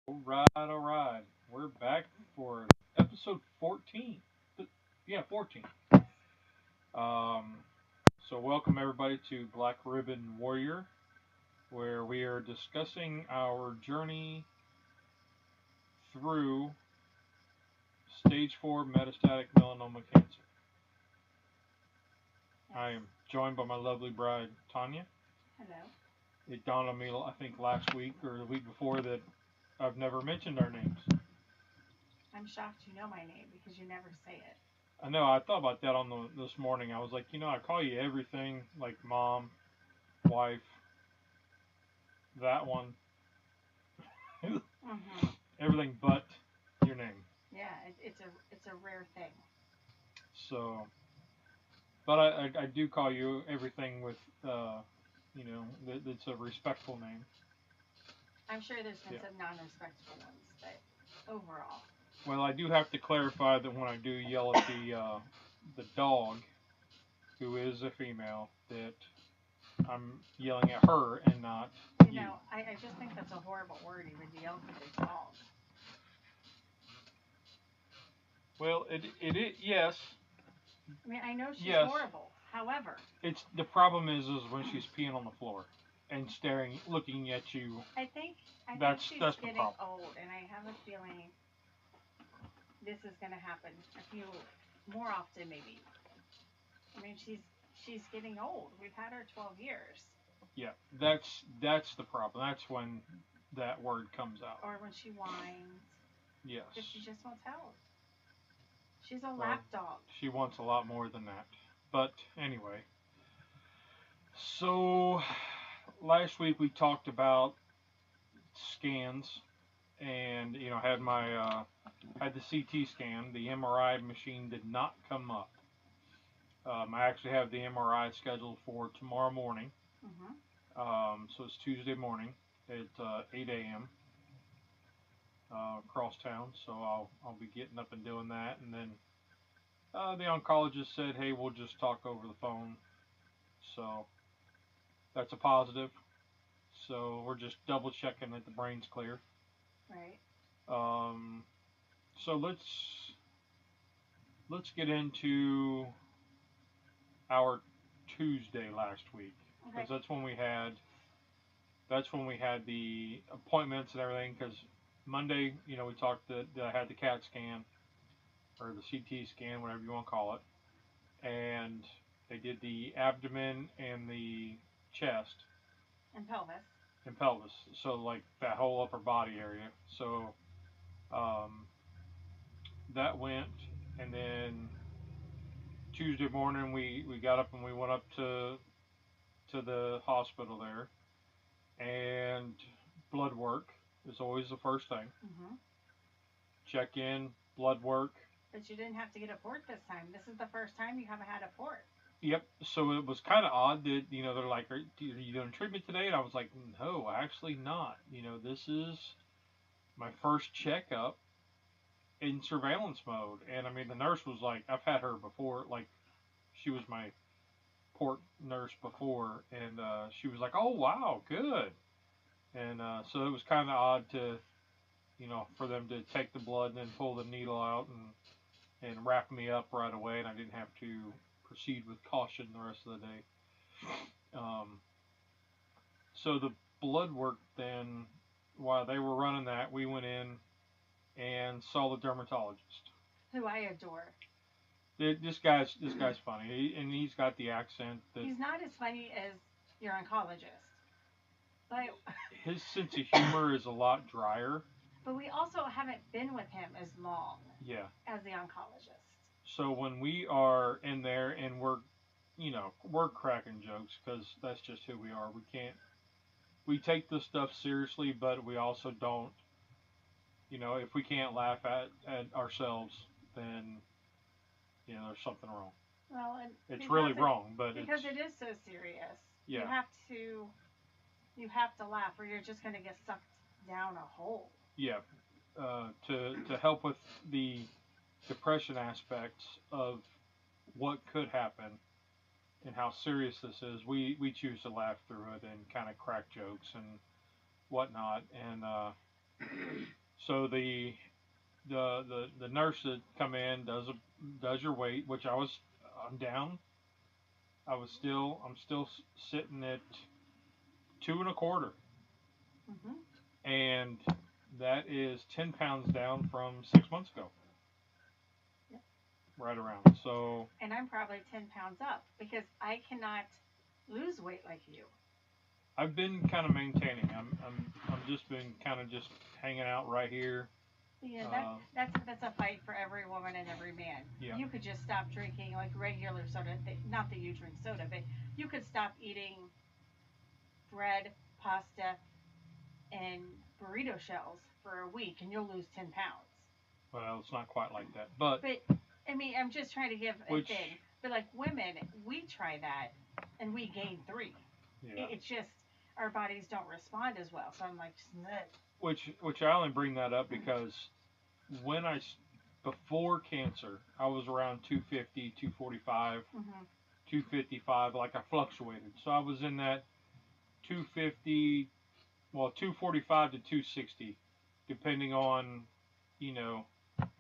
All right. We're back for episode 14. Yeah, 14. Um, so welcome everybody to Black Ribbon Warrior, where we are discussing our journey through stage 4 metastatic melanoma cancer. I am joined by my lovely bride, Tanya. Hello. It dawned on me, I think last week or the week before, that I've never mentioned our names. I'm shocked you know my name because you never say it. I know. I thought about that this morning. I was like, I call you everything, like mom, wife, that one, Mm-hmm. everything but your name. Yeah, it's a rare thing. So, but I do call you everything with, that's a respectful name. I'm sure there's been Yeah. some non-respectful ones, but overall, Well, I do have to clarify that when I do yell at the dog, who is a female, that I'm yelling at her and not you. I just think that's a horrible word even to yell at a dog. Well, it yes. I mean, I know she's Yes. horrible. However, It's the problem is when she's peeing on the floor and staring, looking at you. I think she's That's the getting problem. old, and I have a feeling this is going to happen a few more often, maybe. I mean, she's getting old. We've had her 12 years. Yeah, that's the problem. That's when that word comes out. Or when she whines, Yes. because she just wants help. She's a Well, lap dog. she wants a lot more than that. But anyway, so last week we talked about scans, and had my had the CT scan. The MRI machine did not come up. I actually have the MRI scheduled for tomorrow morning. Mm-hmm. So it's Tuesday morning at 8 a.m. Across town. So I'll be getting up and doing that, and then the oncologist said, "Hey, we'll just talk over the phone." So that's a positive. So we're just double checking that the brain's clear. Right. Um, so let's get into our Tuesday last week, because Okay. that's when we had the appointments and everything. Because Monday, we talked that I had the CAT scan or the CT scan, whatever you want to call it, and they did the abdomen and the chest And pelvis. and pelvis, so like that whole upper body area. So um, that went, and then Tuesday morning we got up and we went up to the hospital there, and blood work is always the first thing. Mm-hmm. Check in, blood work. But you didn't have to get a port this time. This is the first time you haven't had a port. Yep. So it was kind of odd that they're like, "Are you doing treatment today?" And I was like, "No, actually not. This is my first checkup in surveillance mode." And I mean, the nurse was like, "I've had her before. Like, she was my port nurse before, and she was like, 'Oh wow, good.'" And so it was kind of odd to for them to take the blood and then pull the needle out and wrap me up right away, and I didn't have to proceed with caution the rest of the day. Um, so the blood work then, while they were running that, we went in and saw the dermatologist. Who I adore. This guy's funny, and he's got the accent that He's not as funny as your oncologist. But his sense of humor is a lot drier. but we also haven't been with him as long Yeah. as the oncologist. So when we are in there and we're cracking jokes because that's just who we are. We take this stuff seriously, but we also don't. If we can't laugh at ourselves, then there's something wrong. Well, and It's really wrong, but because it's it is so serious. yeah, You have to laugh, or you're just gonna get sucked down a hole. yeah. To help with the depression aspects of what could happen and how serious this is, we choose to laugh through it and kind of crack jokes and whatnot. And So the nurse that come in does your weight, which I'm down. I'm still sitting at 2 1/4, Mhm. and that is 10 pounds down from 6 months ago, Yep. right around. So And I'm probably 10 pounds up because I cannot lose weight like you. I've been kind of maintaining. I'm just been kind of just hanging out right here. Yeah, Uh, that's a fight for every woman and every man. yeah, You could just stop drinking like regular soda. Not that you drink soda, but you could stop eating bread, pasta, and burrito shells for a week, and you'll lose 10 pounds. well, it's not quite like that, but But I mean, I'm just trying to give a which thing. But like women, we try that, and we gain 3. yeah, It's just our bodies don't respond as well. So I'm like, which I only bring that up because when before cancer, I was around 250, 245, mm-hmm. 255. Like I fluctuated, so I was in that 250, well, 245 to 260, depending on, you know,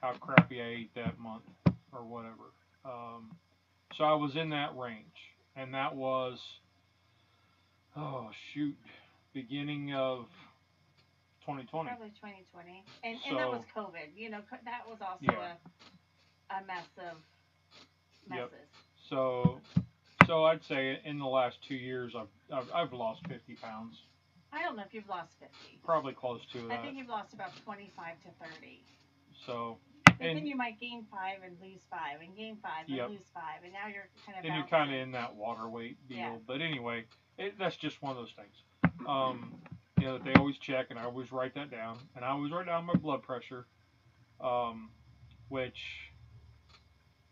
how crappy I ate that month or whatever. Um, so I was in that range, and that was, oh shoot, beginning of 2020. Probably 2020, and that was So COVID. That was also yeah, a mess of yep. messes. So I'd say in the last 2 years I've lost 50 pounds, I don't know if you've lost 50. probably close to I that. think you've lost about 25 to 30. So But then and you might gain 5 and lose 5, and gain 5 and yep, lose 5, and now you're kind of and you're kind of bouncing. in that water weight Yeah. deal. But anyway, that's just one of those things. That they always check, and I always write that down, and I always write down my blood pressure, um, which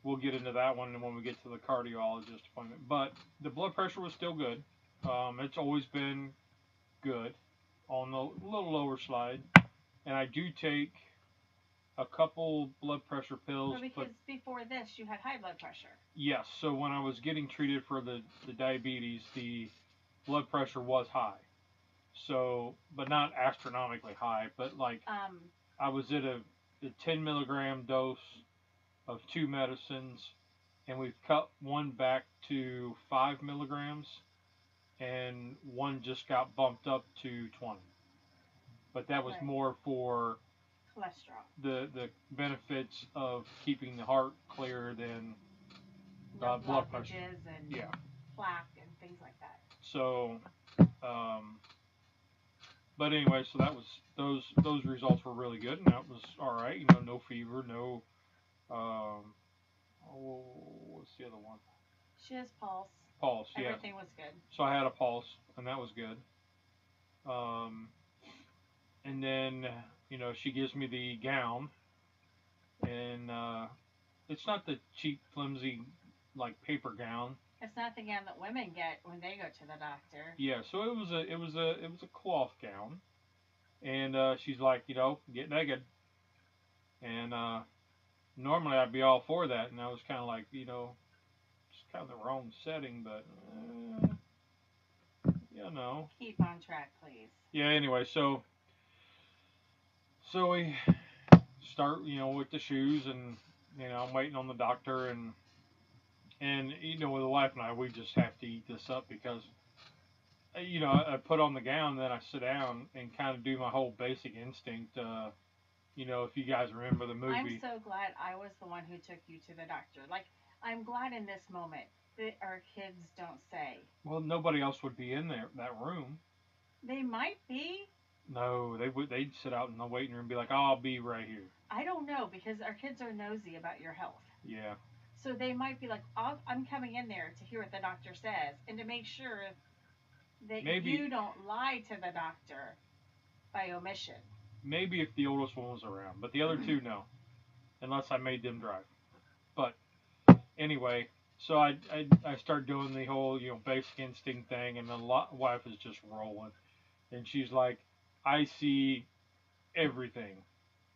we'll get into that one when we get to the cardiologist appointment. But the blood pressure was still good. It's always been good on the little lower slide, and I do take a couple blood pressure pills. Well, But because before this, you had high blood pressure. yes, so when I was getting treated for the diabetes, the blood pressure was high. So, but not astronomically high, but like I was at a 10 milligram dose of two medicines, and we've cut one back to 5 milligrams, and one just got bumped up to 20. But that was Right. more for Cholesterol. the benefits of keeping the heart clear than No blood pressure. blockages and Yeah. plaque and things like that. So, um, but anyway, so that was those results were really good, and that was all right. No fever, no. Oh, what's the other one? She has pulse. Pulse. Yeah. Everything was good. So I had a pulse, and that was good. Um, and then she gives me the gown, and it's not the cheap, flimsy, like paper gown. It's not the gown that women get when they go to the doctor. Yeah, so it was a cloth gown, and she's like, get naked, and normally I'd be all for that, and I was kind of like, it's kind of the wrong setting, but you know. Keep on track, please. Yeah. Anyway, so we start, with the shoes, and I'm waiting on the doctor, and with the wife and I, we just have to eat this up because I put on the gown, then I sit down and kind of do my whole basic instinct. If you guys remember the movie. I'm so glad I was the one who took you to the doctor. Like, I'm glad in this moment that our kids don't say. Well, nobody else would be in that room. They might be. No, they'd sit out in the waiting room and be like, oh, I'll be right here. I don't know, because our kids are nosy about your health. Yeah. So they might be like, I'm coming in there to hear what the doctor says and to make sure that Maybe, you don't lie to the doctor by omission. Maybe if the oldest one was around, but the other two, no. Unless I made them drive. But anyway, so I start doing the whole, basic instinct thing, and the wife is just rolling. And she's like, I see everything.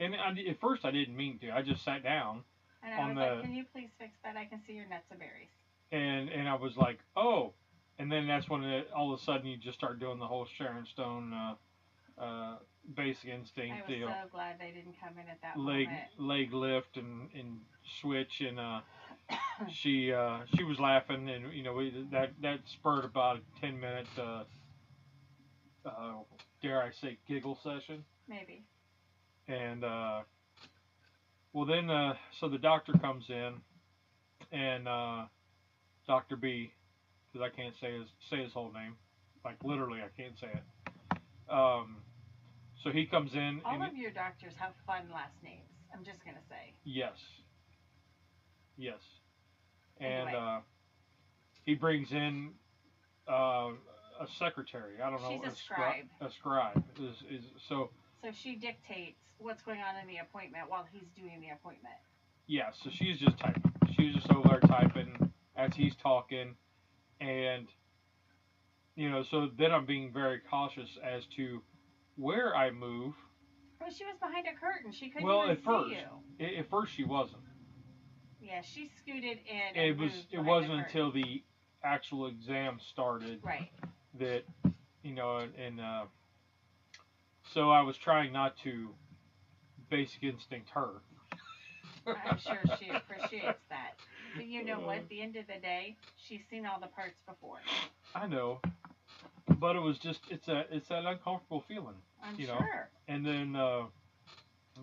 And at first I didn't mean to. I just sat down. And I was like, can you please fix that? I can see your nuts and berries. And I was like, oh. And then that's when all of a sudden you just start doing the whole Sharon Stone basic instinct, I was so glad they didn't come in at that leg moment. leg lift and switch, and she was laughing, and that spurred about a 10-minute uh, dare I say giggle session, Maybe. and well then so the doctor comes in, and Doctor B, because I can't say his whole name, like literally I can't say it. So he comes in All and of your doctors have fun last names. I'm just gonna say. yes, yes, and Anyway, he brings in uh, a secretary. I don't she's know, a scribe. a scribe is so. So she dictates what's going on in the appointment while he's doing the appointment. Yeah, so she's just typing. She's just over there typing as he's talking, and so then I'm being very cautious as to where I move. Well, she was behind a curtain. She couldn't Well, even see you. at first she wasn't. Yeah, she scooted in It and was. moved It behind the wasn't curtain. until the actual exam started Right. that and so I was trying not to basic instinct her. I'm sure she appreciates that. But you know what? At the end of the day, she's seen all the parts before. I know, but it was just it's that uncomfortable feeling, I'm you know. sure. And then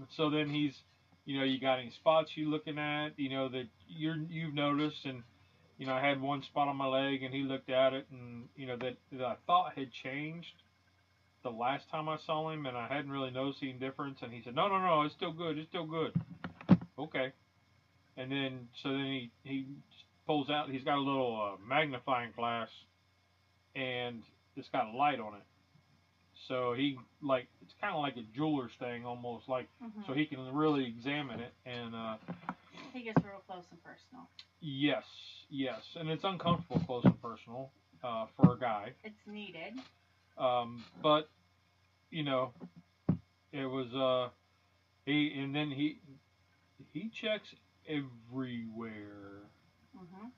so then he's, you got any spots you looking at, that you've noticed, and I had one spot on my leg, and he looked at it, and that I thought had changed the last time I saw him, and I hadn't really noticed any difference, and he said, no, no, no, it's still good, it's still good. Okay. And then so then he pulls out. He's got a little magnifying glass, and it's got a light on it. So he like it's kind of like a jeweler's thing almost like, so he can really examine it, and he gets real close and personal. yes, yes, and it's uncomfortable close and personal for a guy. It's needed. But you know it was he and then he checks everywhere, Mhm.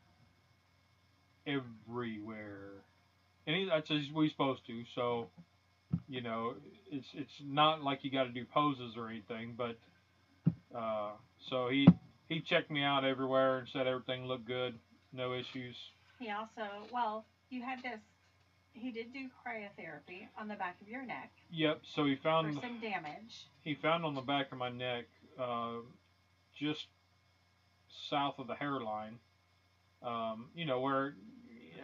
everywhere, and that's as we supposed to. So you know, it's not like you got to do poses or anything, but so he checked me out everywhere and said everything looked good, no issues. He also, well, you had this. He did do cryotherapy on the back of your neck Yep. So for some damage. he found on the back of my neck, just south of the hairline. Where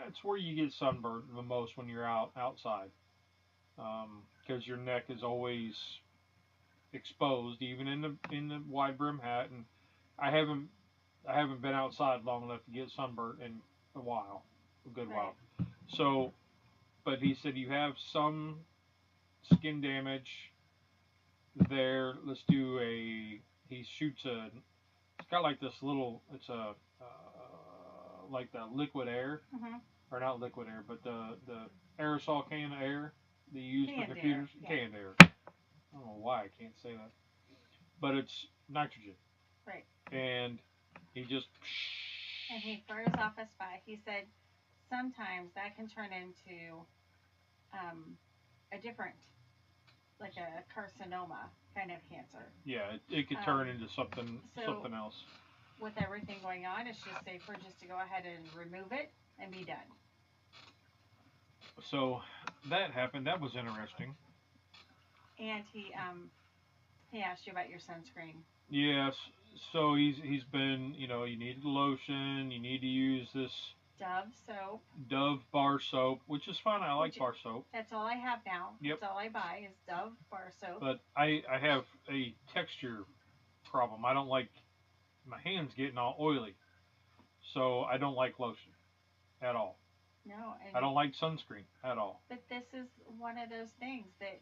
it's where you get sunburned the most when you're outside, because your neck is always exposed, even in the wide brim hat. And I haven't I haven't been outside long enough to get sunburnt in a good Right. while. So, but he said you have some skin damage there. Let's do a. He shoots a. It's got like this little. It's a like the liquid air, Mhm. or not liquid air, but the aerosol can of air that you use for Canned computers. air. Yeah. Canned air. I don't know why I can't say that, but it's nitrogen. Right. And he just. And he froze off a spot. He said sometimes that can turn into a different, like a carcinoma kind of cancer. Yeah, it could turn into something else. With everything going on, it's just safer just to go ahead and remove it and be done. So that happened. That was interesting. And he asked you about your sunscreen. Yes. So he's been, you need lotion. You need to use this Dove soap. Dove bar soap, which is fine. I like bar soap. That's all I have now. Yep. That's all I buy is Dove bar soap. But I have a texture problem. I don't like my hands getting all oily. So I don't like lotion at all. No. I don't like sunscreen at all. But this is one of those things that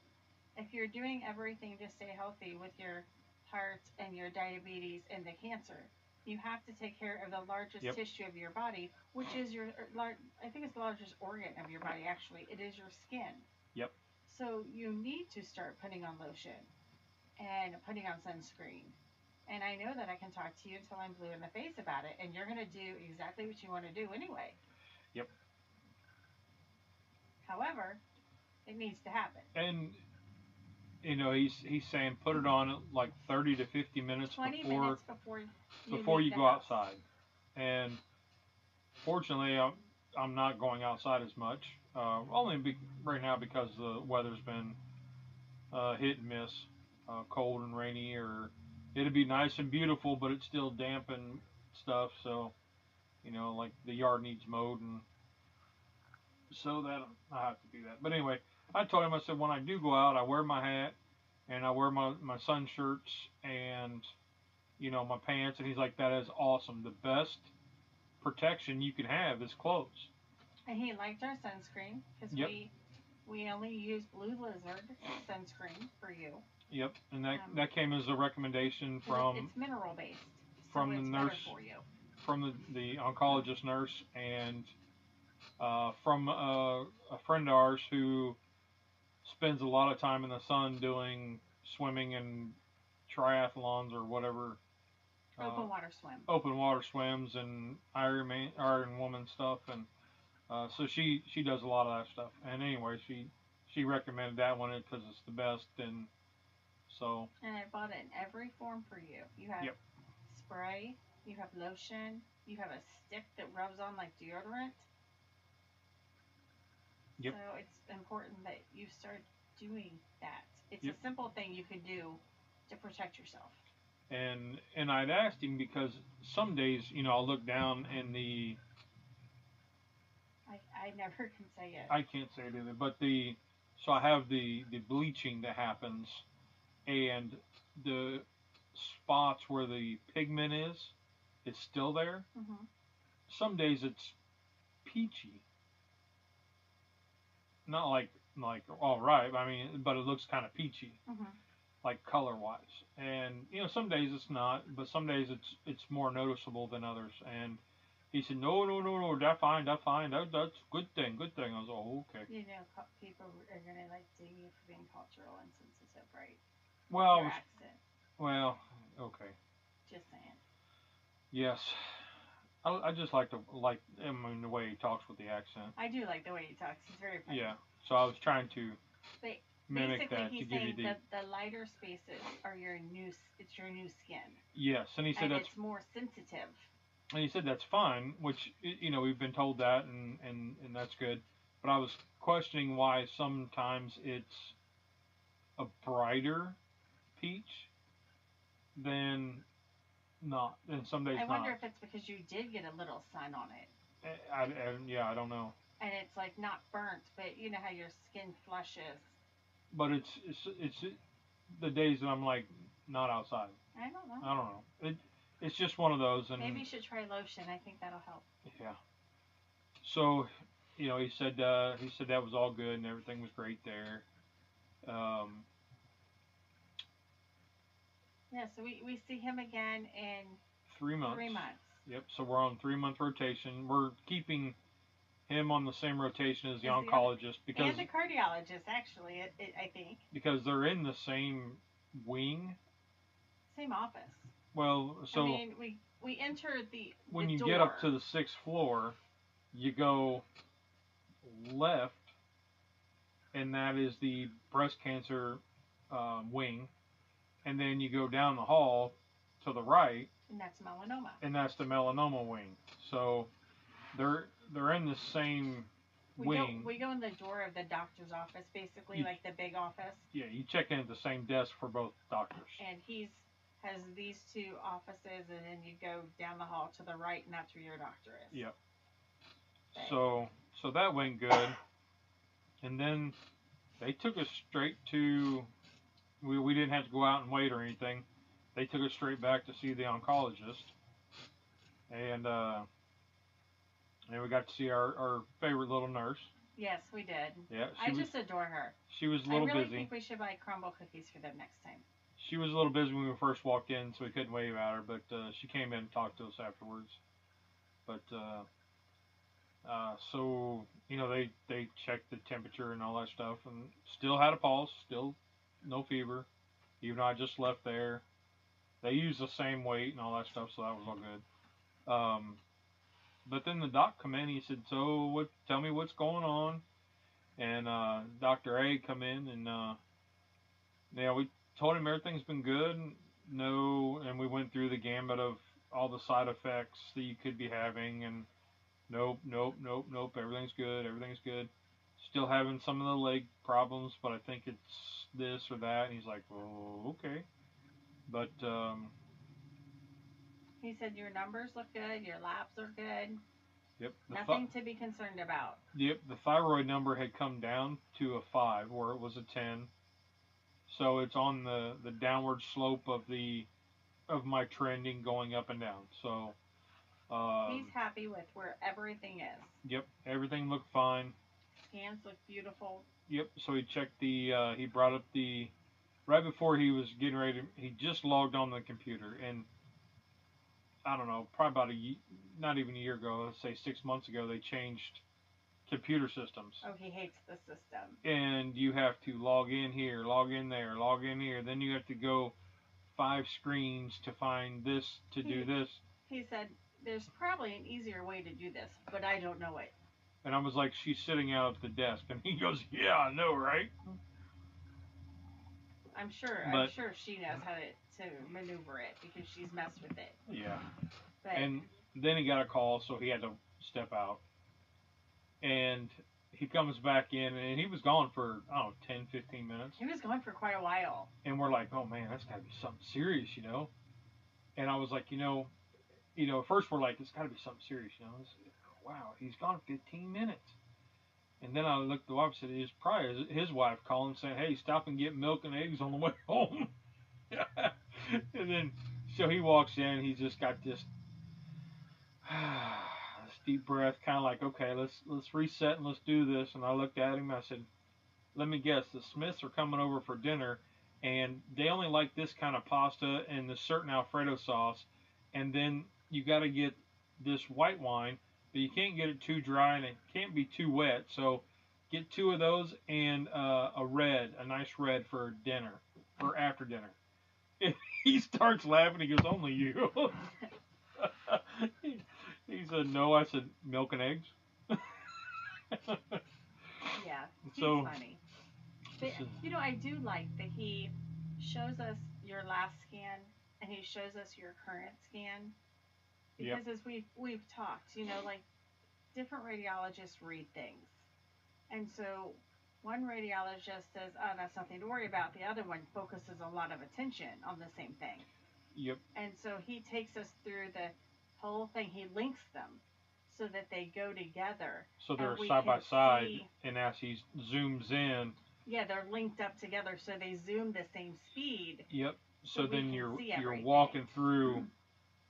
if you're doing everything to stay healthy with your heart and your diabetes and the cancer, you have to take care of the largest tissue of your body, which is I think it's the largest organ of your body, actually. It is your skin. Yep. So you need to start putting on lotion and putting on sunscreen. And I know that I can talk to you until I'm blue in the face about it, and you're going to do exactly what you want to do anyway. Yep. However, it needs to happen. And he's saying put it on at like 30 to 50 minutes 20 before minutes before you leave the go house. outside. And fortunately, I'm not going outside as much. Right now because the weather's been hit and miss, cold and rainy, or it'd be nice and beautiful, but it's still damp and stuff. So like the yard needs mowed, and so that I have to do that. But anyway, I told him, I said when I do go out, I wear my hat and I wear my sun shirts and my pants, and he's like, that is awesome. The best protection you can have is clothes. And he liked our sunscreen because Yep. we only use Blue Lizard sunscreen for you. Yep, and that came as a recommendation from it's mineral based, so from the it's nurse, better for you. from the oncologist nurse, and from a friend of ours who spends a lot of time in the sun doing swimming and triathlons or whatever. Open water swim. Open water swims and Iron Woman stuff, and so she does a lot of that stuff. And anyway, she recommended that one because it's the best, and so. And I bought it in every form for you. You have Yep. spray, you have lotion, you have a stick that rubs on like deodorant. Yep. So it's important that you start doing that. It's Yep. a simple thing you can do to protect yourself. And I'd asked him because some days, I'll look down in the. I never can say it. I can't say it either, but so I have the bleaching that happens, and the spots where the pigment is still there. Mm-hmm. Some days it's peachy, not like all right. I mean, but it looks kind of peachy. Mm-hmm. Like color wise, and some days it's not, but some days it's more noticeable than others. And he said, no, that's fine, that's good thing. I was like, oh, okay. People are gonna like ding you for being cultural insensitive, right? Well, your accent. Well, okay. Just saying. Yes, I just like the way he talks with the accent. I do like the way he talks. He's very funny. Yeah, so I was trying to. But mimic that he's to give you saying the lighter spaces are your new skin. Yes, and he said that's it's more sensitive. And he said that's fine, which we've been told that, and that's good. But I was questioning why sometimes it's a brighter peach than not, and some days I not. wonder if it's because you did get a little sun on it. I don't know. And it's like not burnt, but you know how your skin flushes. But it's the days that I'm like not outside. I don't know. It's just one of those. And maybe you should try lotion. I think that'll help. Yeah. So, he said that was all good and everything was great there. Yeah. So we see him again in 3 months. 3 months. Yep. So we're on 3-month rotation. We're keeping him on the same rotation as the oncologist because and the cardiologist actually. I think because they're in the same wing. Same office. Well, so I mean, we enter when you door. get up to the 6th floor, you go left, and that is the breast cancer wing, and then you go down the hall to the right, and that's melanoma. And that's the melanoma wing. So they're in the same wing. We go in the door of the doctor's office, basically, like the big office. Yeah, you check in at the same desk for both doctors. And he's has these 2 offices, and then you go down the hall to the right, and that's where your doctor is. Yep. So that went good, and then they took us straight to. We didn't have to go out and wait or anything. They took us straight back to see the oncologist, and we got to see our favorite little nurse. Yes, we did. Yeah, I just adore her. She was a little busy. I really think we should buy crumble cookies for them next time. She was a little busy when we first walked in, so we couldn't wave at her, but she came in and talked to us afterwards. But, so, they checked the temperature and all that stuff, and still had a pulse, still no fever, even though I just left there. They used the same weight and all that stuff, so that was all good. But then the doc come in, he said, so tell me what's going on. And Dr. A come in and Yeah, we told him everything's been good. No, and we went through the gamut of all the side effects that you could be having, and nope, nope, nope, nope. Everything's good. Everything's good. Still having some of the leg problems, but I think it's this or that. And he's like, oh, okay. But He said your numbers look good, your labs are good, yep, nothing to be concerned about. yep, the thyroid number had come down to a 5, where it was a 10. So it's on the downward slope of my trending going up and down. So He's happy with where everything is. yep, everything looked fine. Scans look beautiful. Yep. So he checked he brought up right before he was getting ready. He just logged on the computer, and I don't know, probably about not even a year ago, let's say 6 months ago, they changed computer systems. Oh, he hates the system. And you have to log in here, log in there, log in here. Then you have to go 5 screens to find this, to do this. He said, there's probably an easier way to do this, but I don't know it. And I was like, she's sitting out at the desk. And he goes, yeah, I know, right? I'm sure she knows how to maneuver it because she's messed with it. Yeah. But, and then he got a call, so he had to step out. And he comes back in, and he was gone for, I don't know, 10, 15 minutes. He was gone for quite a while. And we're like, oh, man, that's got to be something serious, you know? And I was like, at first we're like, it's got to be something serious, you know? Wow, he's gone 15 minutes. And then I looked at the wife and said, it's probably his wife calling saying, hey, stop and get milk and eggs on the way home. And then, so he walks in, he's just got this deep breath, kind of like, okay, let's reset and let's do this. And I looked at him, I said, let me guess, the Smiths are coming over for dinner, and they only like this kind of pasta and this certain Alfredo sauce, and then you got to get this white wine, but you can't get it too dry and it can't be too wet. So get 2 of those and a nice red for dinner, for after dinner. And he starts laughing. He goes, only you. He said, no. I said, milk and eggs. Yeah, he's so funny. But, I do like that he shows us your last scan and he shows us your current scan. Because as we've talked, like different radiologists read things. And so one radiologist says, oh, that's nothing to worry about. The other one focuses a lot of attention on the same thing. Yep. And so he takes us through the whole thing. He links them so that they go together. So they're side by side, and as he zooms in. Yeah, they're linked up together, so they zoom the same speed. Yep. So then you're walking through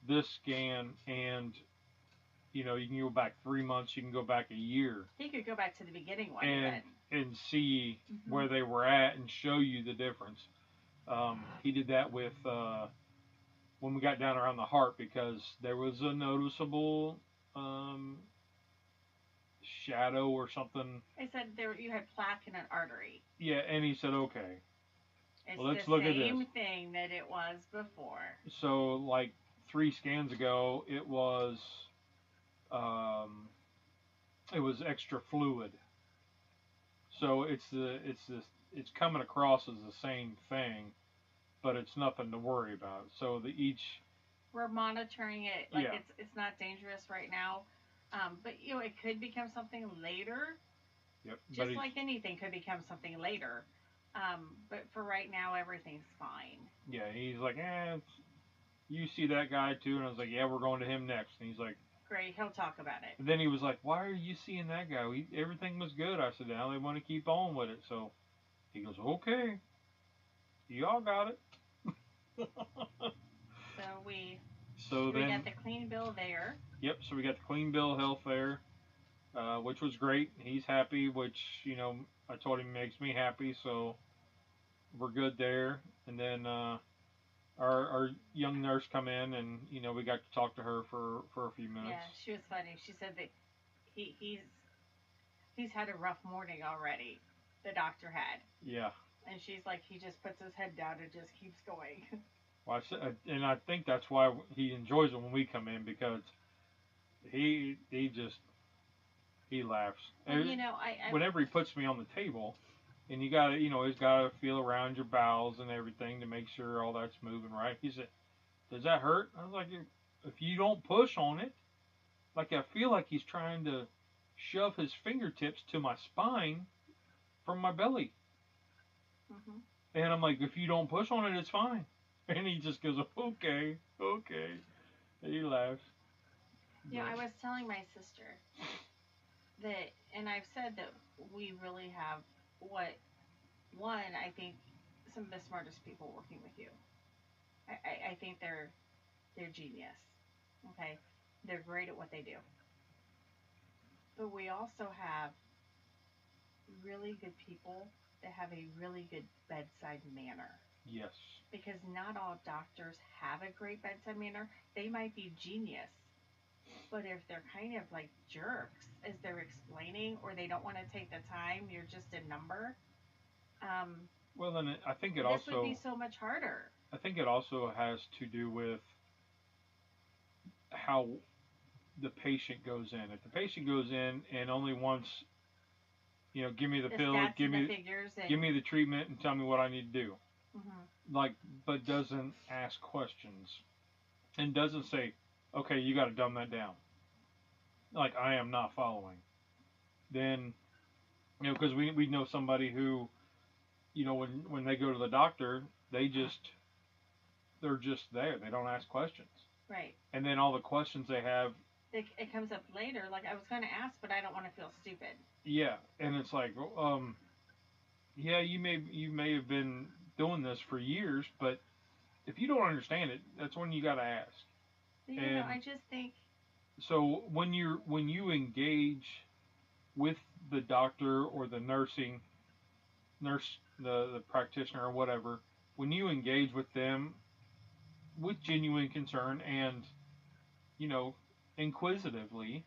this scan, and you can go back 3 months, you can go back a year. He could go back to the beginning one and see where they were at and show you the difference. He did that with when we got down around the heart, because there was a noticeable shadow or something. They said you had plaque in an artery. Yeah, and he said, okay. It's let's look at this. The same thing that it was before. So, like 3 scans ago, it was extra fluid. So it's coming across as the same thing, but it's nothing to worry about. So we're monitoring it it's not dangerous right now, but it could become something later. Yep. Just like anything could become something later. But for right now, everything's fine. Yeah, he's like, you see that guy too? And I was like, yeah, we're going to him next. And he's like, great, he'll talk about it. And then he was like, why are you seeing that guy? Everything was good. I said, now they want to keep on with it. So he goes, okay, y'all got it. So we got the clean bill there. Yep, so we got the clean bill of health there, which was great. He's happy, which, I told him makes me happy, so we're good there. And then our young nurse come in, and, we got to talk to her for a few minutes. Yeah, she was funny. She said that he's had a rough morning already, the doctor had. Yeah. And she's like, he just puts his head down and just keeps going. Well, I think that's why he enjoys it when we come in, because he laughs. And, whenever he puts me on the table, and you got to, he's got to feel around your bowels and everything to make sure all that's moving right. He said, "Does that hurt?" I was like, "If you don't push on it, like I feel like he's trying to shove his fingertips to my spine from my belly." Mhm. And I'm like, "If you don't push on it, it's fine." And he just goes, "Okay, okay." And he laughs. I But was telling my sister that, and I've said that we really have what one. I think some of the smartest people working with you. I think they're genius. Okay, they're great at what they do. But we also have really good people that have a really good bedside manner. yes, Because not all doctors have a great bedside manner. They might be genius, but if they're kind of like jerks as they're explaining, or they don't want to take the time, you're just a number. Um, well then I think it this would be also so much harder. has to do with how the patient goes in. If the patient goes in and only wants, give me the The pill, stats and the figures give and me the treatment, and tell me what I need to do, mhm. like, but doesn't ask questions and doesn't say, okay, you got to dumb that down. Like I am not following. Then, because we know somebody who, when they go to the doctor, they're just there. They don't ask questions. Right. And then all the questions they have, It comes up later. Like I was going to ask, but I don't want to feel stupid. yeah, and it's like, yeah, you may have been doing this for years, but if you don't understand it, that's when you got to ask. But, And I just think so when you engage with the doctor or the nurse, the practitioner or whatever, when you engage with them with genuine concern and, you know inquisitively,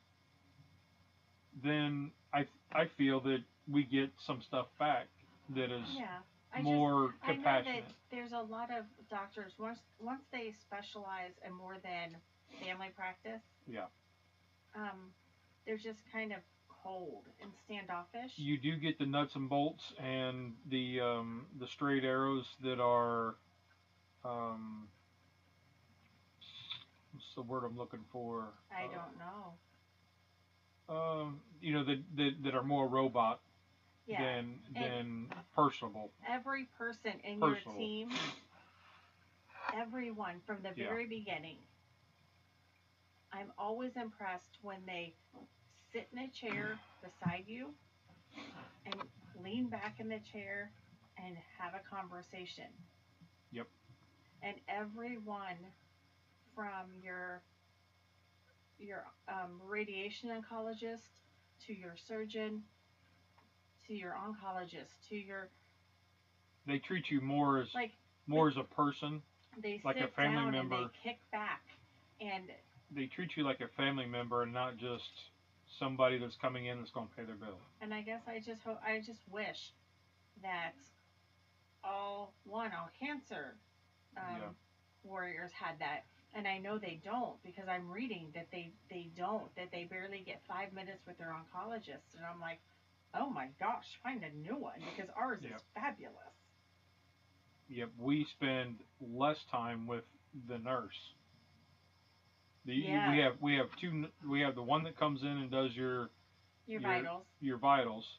then I feel that we get some stuff back that is yeah. more I know that compassionate. there's a lot of doctors once they specialize in more than family practice, Yeah, um, they're just kind of cold and standoffish. you do get the nuts and bolts and the straight arrows that are, um, what's the word I'm looking for? I don't know. That are more robot Yeah, and than personable. every person in your Personable. team, everyone from the Yeah. very beginning, I'm always impressed when they sit in a chair beside you and lean back in the chair and have a conversation. Yep. And everyone from your radiation oncologist to your surgeon to your oncologist to your They treat you more as like a person, they like a sit family down and they member. kick back and They treat you like a family member and not just somebody that's coming in that's going to pay their bill. I guess I just wish that all cancer Yeah. warriors had that, and I know they don't because I'm reading that they don't, that they barely get 5 minutes with their oncologist, and I'm like, oh my gosh, find a new one because ours is Yep. fabulous. Yep. We spend less time with the nurse. Yeah, We have the one that comes in and does your your vitals. your vitals,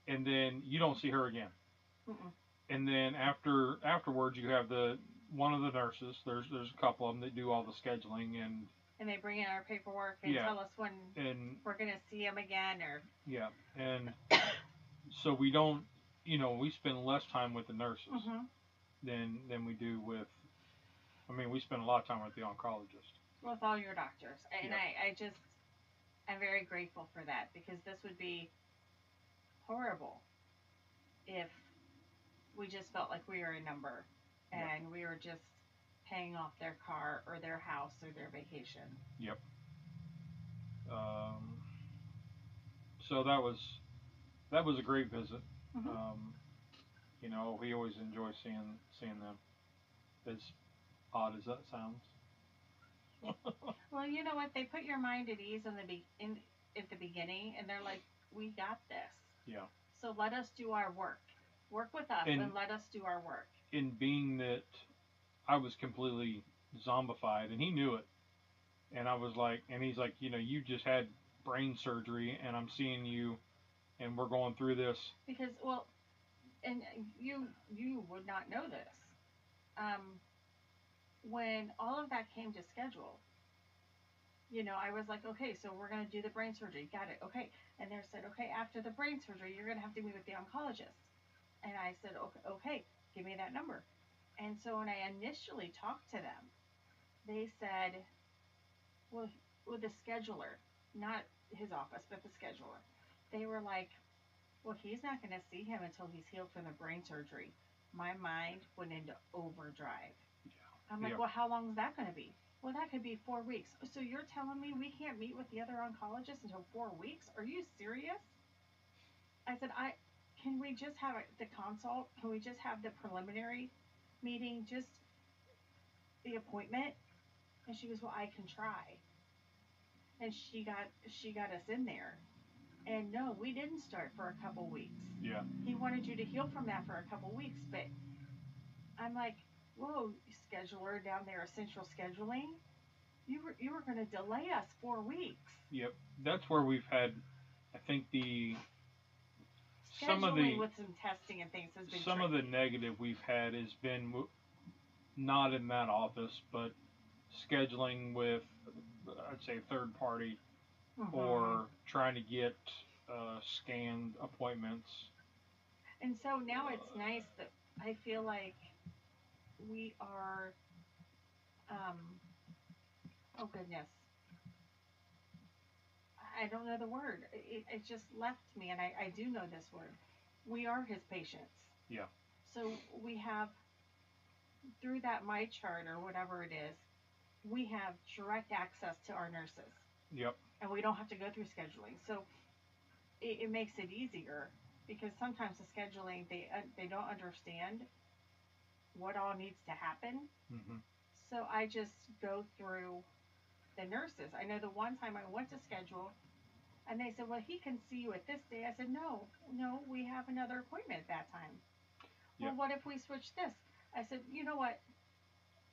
and then you don't see her again. Mm-mm. And then afterwards you have the one of the nurses. There's a couple of them that do all the scheduling And they bring in our paperwork and yeah tell us when and we're gonna see them again, or yeah and so we don't, we spend less time with the nurses mm-hmm. than we do with. I mean, we spend a lot of time with the oncologist. with all your doctors, and Yep. I'm very grateful for that because this would be horrible if we just felt like we were a number Yep. and we were just paying off their car or their house or their vacation. Yep. Um, so that was a great visit. Mm-hmm. Um, we always enjoy seeing them. As odd as that sounds. Well, you know what? They put your mind at ease at the beginning, and they're like, "We got this. Yeah. So let us do our work." Work with us and and let us do our work. in being that I was completely zombified, and he knew it. And I was like, and he's like, you just had brain surgery, and I'm seeing you, and we're going through this. Because, well, and you would not know this. Um, when all of that came to schedule, I was like, okay, so we're going to do the brain surgery. Got it. Okay. And they said, okay, after the brain surgery, you're going to have to meet with the oncologist. And I said, okay, okay, give me that number. And so when I initially talked to them, they said, well, with the scheduler, not his office, but the scheduler, they were like, well, he's not going to see him until he's healed from the brain surgery. My mind went into overdrive. I'm like, Yeah. well, how long is that going to be? Well, that could be 4 weeks. So you're telling me we can't meet with the other oncologist until 4 weeks? Are you serious? I said, can we just have the consult? Can we just have the preliminary meeting, just the appointment? And she goes, well, I can try. And she got us in there. And no, we didn't start for a couple weeks. Yeah. He wanted you to heal from that for a couple weeks, but I'm like, whoa, scheduler down there, essential scheduling. You were going to delay us 4 weeks. Yep. That's where we've had, I think some of Scheduling the with some testing and things has been some of the tricky. negative we've had has been not in that office, but scheduling with, I'd say, third party, Mm-hmm. or trying to get scanned appointments. And so now it's nice that I feel like we are, um, oh goodness, I don't know the word. It just left me, and I do know this word. We are his patients. Yeah. So we have, through that my chart or whatever it is, we have direct access to our nurses, Yep. and we don't have to go through scheduling. So it makes it easier, because sometimes the scheduling, they don't understand what all needs to happen. Hmm. So I just go through the nurses. I know the one time I went to schedule, and they said, well, he can see you at this day. I said, no, no, we have another appointment at that time. Well, Yep. what if we switch this? I said, you know what?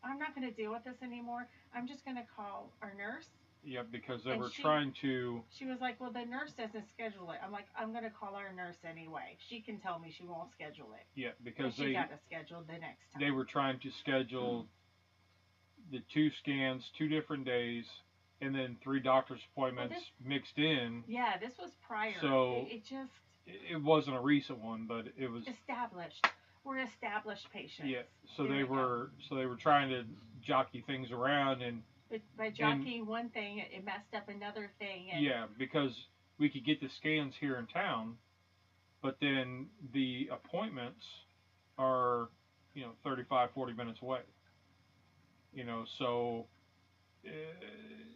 I'm not going to deal with this anymore. I'm just going to call our nurse. Yep. Because they And were trying to. she was like, well, the nurse doesn't schedule it. I'm like, I'm going to call our nurse anyway. She can tell me she won't schedule it. Yeah. And Because she got to schedule the next they time. were trying to schedule the two scans, 2 different days, and then 3 doctor's Well, appointments mixed in. yeah, this was prior. So It just it wasn't a recent one, but it was established. We're established patients. yeah. So There they we go. were trying to jockey things around, But by and jockeying one thing, it messed up another thing. And yeah, because we could get the scans here in town, but then the appointments are 35, 40 minutes away. So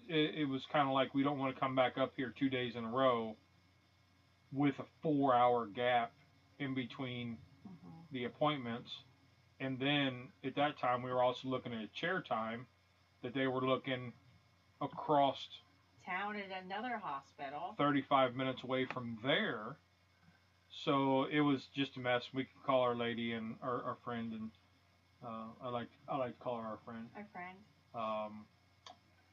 it was kind of like, we don't want to come back up here 2 days in a row with a 4 hour gap in between mm-hmm. the appointments. And then at that time, we were also looking at chair time, that they were looking across Town at another hospital. 35 minutes away from there. So it was just a mess. We could call our lady and our friend, and I like to call her our friend. Our friend. Um,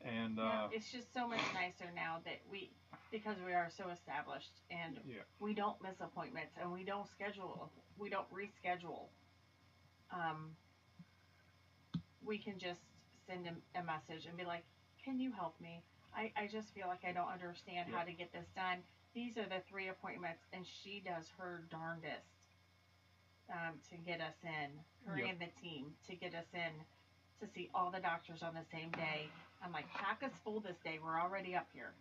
and Yeah, it's just so much nicer now that because we are so established, and yeah, we don't miss appointments, and we don't reschedule. Um, we can just send a message and be like, can you help me? I just feel like I don't understand yeah, how to get this done. These are the 3 appointments, and she does her darndest to get us in, her yeah. and the team, to get us in to see all the doctors on the same day. I'm like, pack us full this day. We're already up here.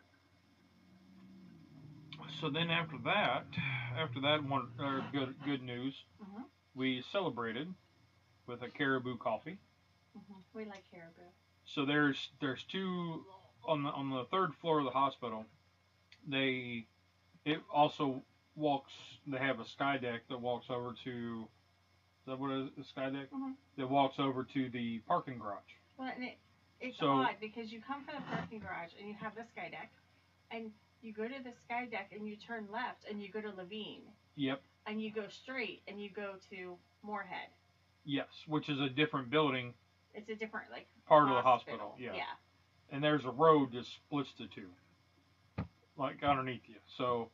So then after that one, good news, Mm-hmm. we celebrated with a caribou coffee. Mm-hmm. We like caribou. So there's two on the third floor of the hospital. They it also walks. They have a sky deck that walks over to. Is that what it is? A sky deck Mm-hmm. that walks over to the parking garage. Well, and it's So odd because you come from the parking garage and you have the sky deck, and you go to the sky deck and you turn left and you go to Levine. Yep. And you go straight and you go to Moorhead. Yes, which is a different building. It's a different part of the hospital. Yeah. Yeah. And there's a road that splits the two, like underneath you. So,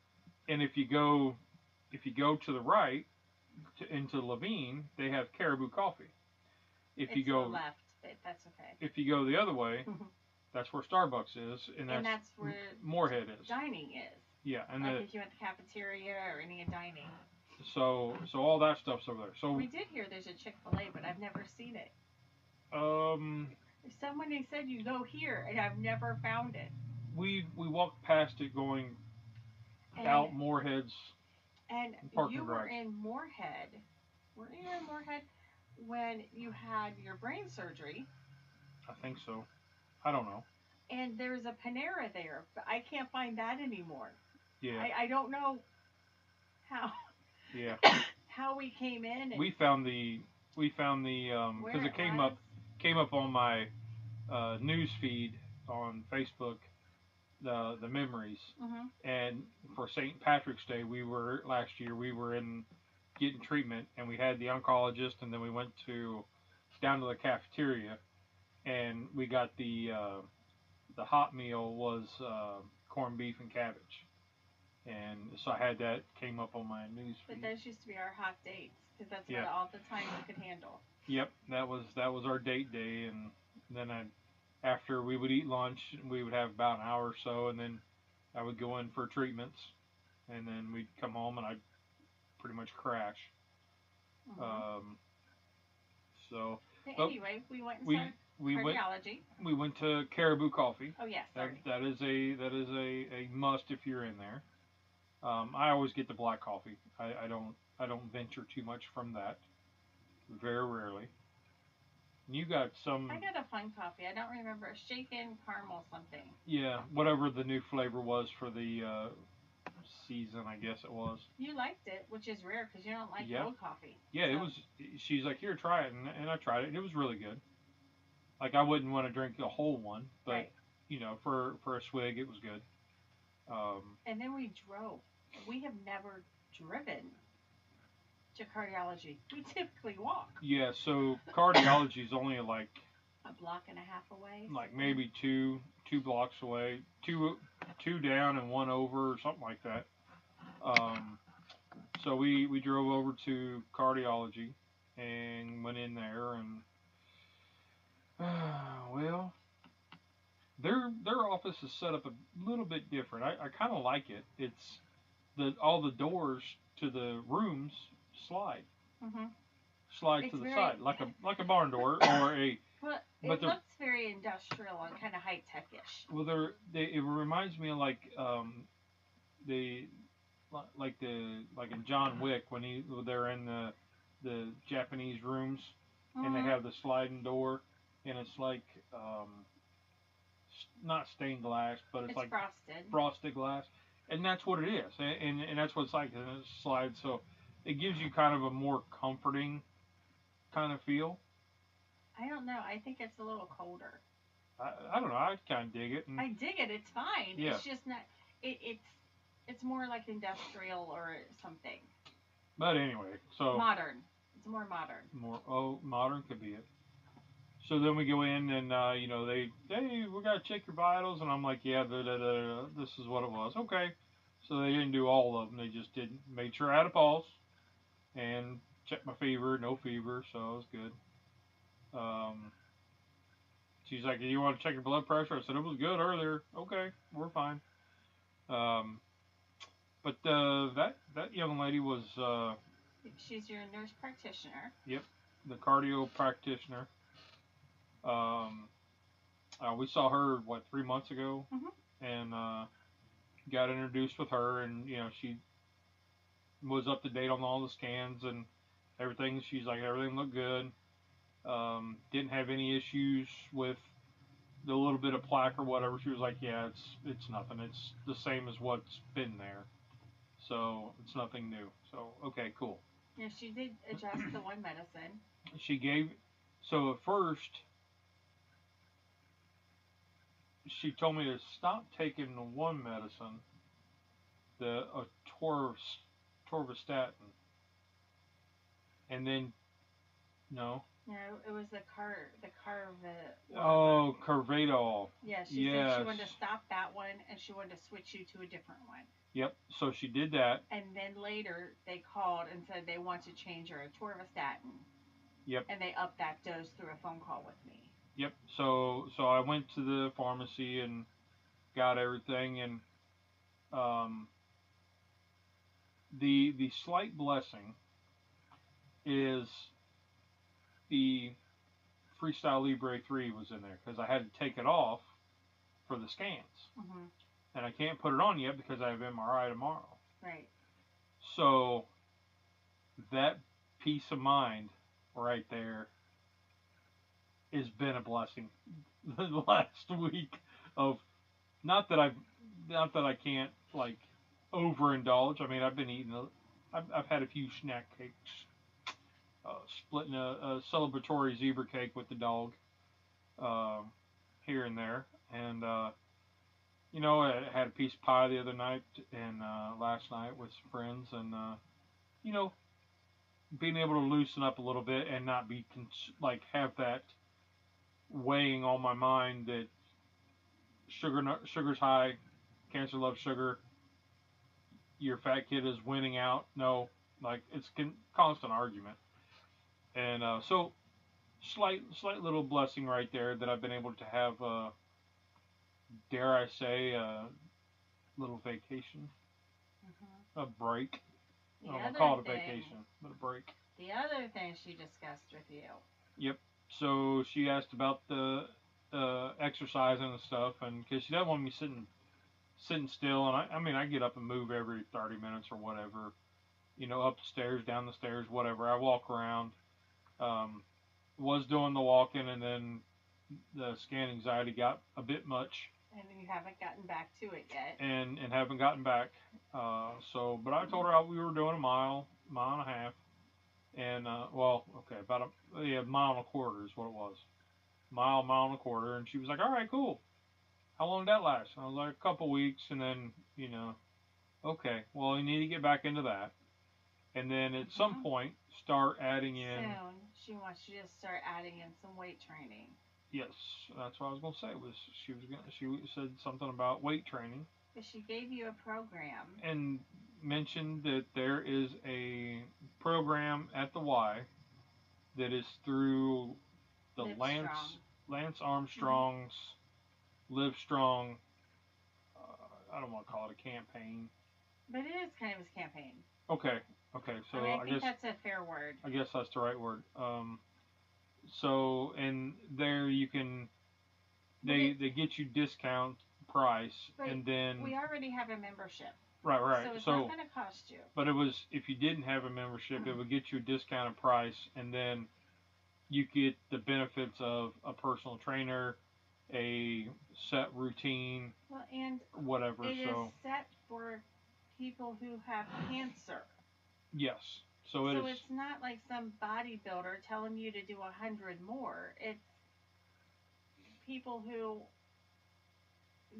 and if you go to the right into Levine, they have Caribou Coffee. If it's you go to the left, but that's okay. If you go the other way, that's where Starbucks is, and that's where Moorhead is. Dining is. Yeah, and if you went to the cafeteria or any dining. So all that stuff's over there. So we did hear there's a Chick-fil-A, but I've never seen it. Somebody said you go here, and I've never found it. We walked past it going out Moorhead's. And you were in Moorhead. Were you in Moorhead when you had your brain surgery? I think so. I don't know. And there's a Panera there, but I can't find that anymore. Yeah. I don't know how. Yeah. How we came in. And we found the because it came up on my news feed on Facebook. The memories. And for St. Patrick's Day, last year we were in getting treatment, and we had the oncologist, and then we went down to the cafeteria, and we got the hot meal was corned beef and cabbage, and so I had that came up on my news feed. But those used to be our hot dates, because that's what all the time we could handle. Yep, that was our date day, and then after we would eat lunch, we would have about an hour or so, and then I would go in for treatments, and then we'd come home, and I'd pretty much crash. So anyway, we went and cardiology. We went to Caribou Coffee. Oh yes, sorry. That is a must if you're in there. I always get the black coffee. I don't venture too much from that. Very rarely. You got some. I got a fun coffee. I don't remember. Shaken caramel something. Yeah, whatever the new flavor was for the season, I guess it was. You liked it, which is rare because you don't like cold coffee. Yeah, so. It was. She's like, here, try it, and I tried it. And it was really good. Like I wouldn't want to drink a whole one, but for a swig, it was good. And then we drove. We have never driven to cardiology. We typically walk. Yeah, so cardiology is only like a block and a half away. Like maybe two blocks away, two down and one over or something like that. So we drove over to cardiology and went in there, and well, their office is set up a little bit different. I kind of like it. It's all the doors to the rooms slide. Slide to the side like a barn door or a. Well, it looks very industrial and kind of high tech-ish. Well, it reminds me of like in John Wick when they're in the Japanese rooms and they have the sliding door, and it's like not stained glass, but it's like frosted glass, and that's what it is, and that's what it's like, and it slides, so it gives you kind of a more comforting kind of feel. I don't know. I think it's a little colder. I don't know. I kind of dig it. I dig it. It's fine. Yeah. It's just not. It's more like industrial or something. But anyway, so modern. It's more modern. Modern could be it. So then we go in and we gotta check your vitals, and I'm like, yeah, this is what it was. Okay. So they didn't do all of them. They just made sure I had a pulse and checked my fever. No fever, so it was good. She's like, do you want to check your blood pressure? I said, it was good earlier. Okay, we're fine. But that young lady was... she's your nurse practitioner. Yep, the cardio practitioner. We saw her, 3 months ago? And got introduced with her, and, she was up to date on all the scans and everything. She's like, everything looked good. Didn't have any issues with the little bit of plaque or whatever. She was like, yeah, it's nothing. It's the same as what's been there. So it's nothing new. So, okay, cool. Yeah, she did adjust the one medicine. So at first, she told me to stop taking the one medicine the torvastatin, and then no. No, it was the Oh, Carvedal. Yeah, she said she Yes. wanted to stop that one and she wanted to switch you to a different one. Yep. So she did that. And then later they called and said they want to change her to torvastatin. Yep. And they upped that dose through a phone call with me. Yep. So I went to the pharmacy and got everything, and um, the slight blessing is the Freestyle Libre 3 was in there because I had to take it off for the scans. Mm-hmm. And I can't put it on yet because I have MRI tomorrow. Right. So that peace of mind right there has been a blessing. The last week of not that I can't like overindulge. I mean, I've been eating. I've had a few snack cakes. Splitting a celebratory zebra cake with the dog here and there, and I had a piece of pie the other night and last night with some friends, and being able to loosen up a little bit and not be have that weighing on my mind that sugar's high, cancer loves sugar, your fat kid is winning out. No, like it's constant argument, and so slight little blessing right there that I've been able to have. Dare I say, a little vacation, a break. I don't want to call it a vacation, but a break. The other thing she discussed with you. Yep. So she asked about the exercising and stuff, and because she doesn't want me sitting still, and I mean I get up and move every 30 minutes or whatever, up the stairs, down the stairs, whatever. I walk around. Was doing the walking, and then the scan anxiety got a bit much. And you haven't gotten back to it yet. And haven't gotten back. But I told her we were doing a mile and a half, and about a mile and a quarter is what it was. Mile and a quarter, and she was like, "All right, cool. How long did that last?" I was like, "A couple weeks," and then okay, well, you need to get back into that, and then at some point start adding in. Soon, she wants you to start adding in some weight training. Yes, that's what I was gonna say. She said something about weight training. But she gave you a program. And mentioned that there is a program at the Y that is through the Lance Armstrong's Live Strong. I don't want to call it a campaign. But it is kind of his campaign. Okay. So I think that's a fair word. I guess that's the right word. So, and there you can, they get you discount price, and then we already have a membership. Right. So it's not going to cost you. But it was, if you didn't have a membership, it would get you a discounted price, and then you get the benefits of a personal trainer, a set routine, and whatever. It is set for people who have cancer. Yes. So it's not like some bodybuilder telling you to do 100 more. It's people who,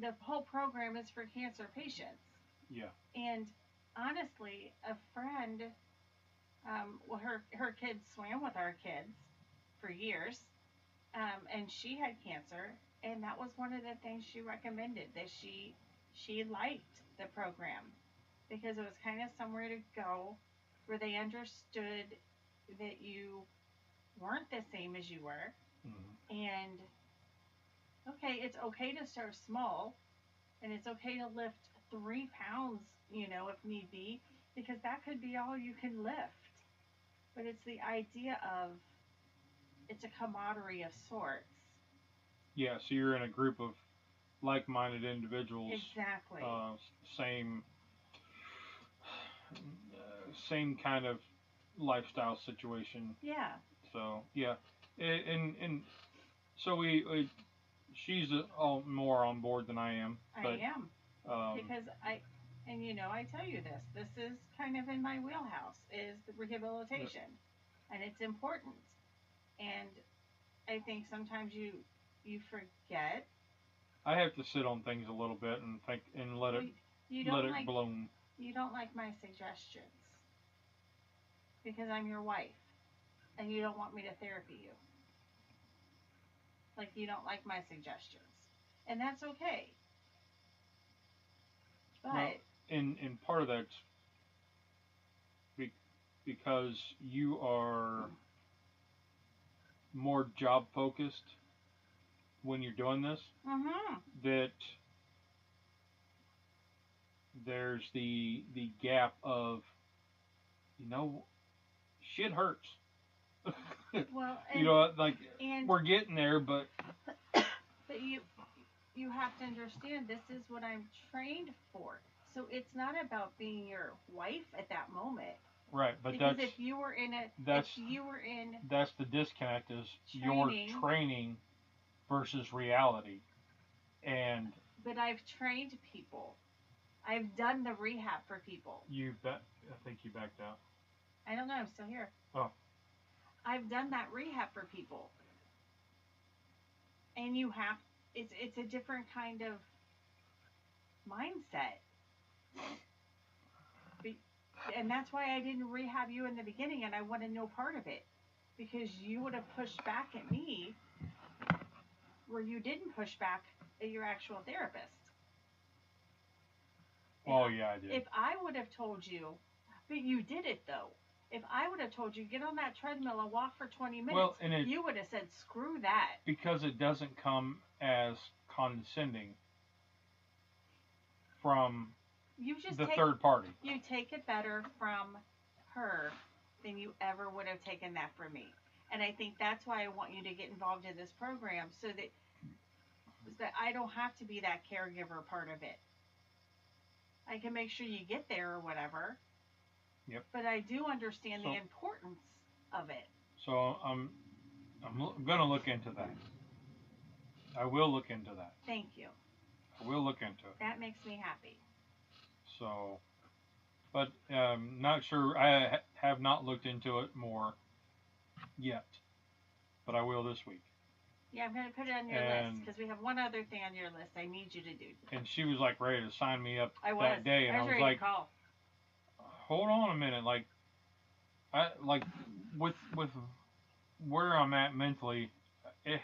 the whole program is for cancer patients. Yeah. And honestly, a friend, her kids swam with our kids for years, and she had cancer, and that was one of the things she recommended, that she liked the program because it was kind of somewhere to go where they understood that you weren't the same as you were. Mm-hmm. And it's okay to start small, and it's okay to lift 3 pounds, if need be, because that could be all you can lift. But it's the idea of, it's a camaraderie of sorts. Yeah, so you're in a group of like-minded individuals. Exactly. Same kind of lifestyle situation. Yeah. So yeah, and so she's all more on board than I am. I am. Because I tell you this. This is kind of in my wheelhouse, is the rehabilitation, and it's important. And I think sometimes you forget. I have to sit on things a little bit and think and let it bloom. You don't like my suggestions because I'm your wife and you don't want me to therapy you. Like, you don't like my suggestions. And that's okay. But, well, and part of that's because you are more job focused when you're doing this. mm-hmm. That there's the gap of, you know, shit hurts. Well, you know, like, and we're getting there, but but you have to understand this is what I'm trained for. So it's not about being your wife at that moment. right. But because that's if you were in that's the disconnect is training, your training versus reality, and but I've trained people. I've done the rehab for people. I think you backed out. I don't know. I'm still here. Oh. I've done that rehab for people, and you have it's a different kind of mindset. And that's why I didn't rehab you in the beginning, and I wanted no part of it, because you would have pushed back at me where you didn't push back at your actual therapist. Oh, yeah, I did. If I would have told you, but you did it though. If I would have told you, get on that treadmill and walk for 20 minutes, well, and you would have said, screw that. Because it doesn't come as condescending from the third party. You take it better from her than you ever would have taken that from me. And I think that's why I want you to get involved in this program, so that I don't have to be that caregiver part of it. I can make sure you get there or whatever. Yep. But I do understand the importance of it. So I'm going to look into that. I will look into that. Thank you. I will look into it. That makes me happy. So, but not sure. I have not looked into it more yet, but I will this week. Yeah, I'm going to put it on your list, because we have one other thing on your list I need you to do. And she was like ready to sign me up that day, and I was like, call. Hold on a minute, with where I'm at mentally, it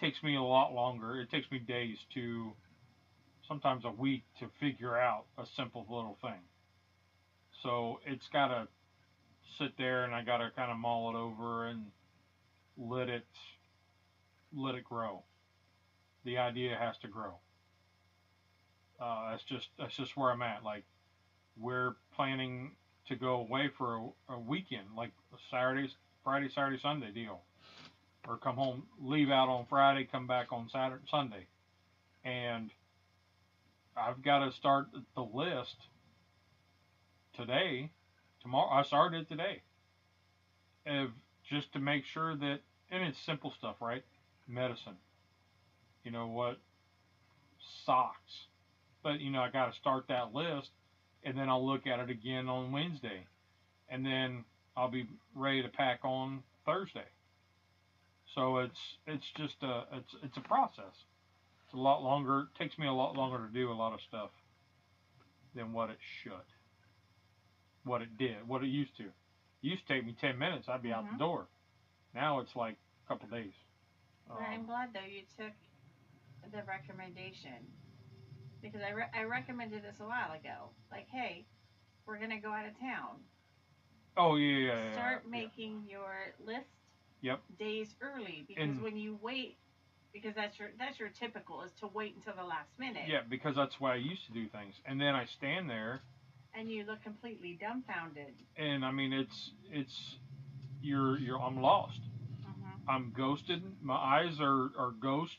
takes me a lot longer. It takes me days to, sometimes a week, to figure out a simple little thing. So it's got to sit there, and I got to kind of mull it over and let it grow. The idea has to grow. That's just where I'm at. Like, we're planning to go away for a weekend, like a Friday, Saturday, Sunday deal, or come home, leave out on Friday, come back on Saturday, Sunday, and I've got to start the list today. Tomorrow, I started it today, just to make sure that, and it's simple stuff, right? Medicine, you know what? Socks, but I got to start that list. And then I'll look at it again on Wednesday, and then I'll be ready to pack on Thursday. So it's just it's a process. It's a lot longer. It takes me a lot longer to do a lot of stuff than what it should. What it did. What it used to. It used to take me 10 minutes. I'd be out the door. Now it's like a couple days. Well, I'm glad though you took the recommendation. Because I recommended this a while ago. Like, hey, we're going to go out of town. Oh, yeah. Start making your list days early. Because when you wait, because that's your typical, is to wait until the last minute. Yeah, because that's why I used to do things. And then I stand there. And you look completely dumbfounded. And, I mean, I'm lost. Mm-hmm. I'm ghosted. My eyes are ghost.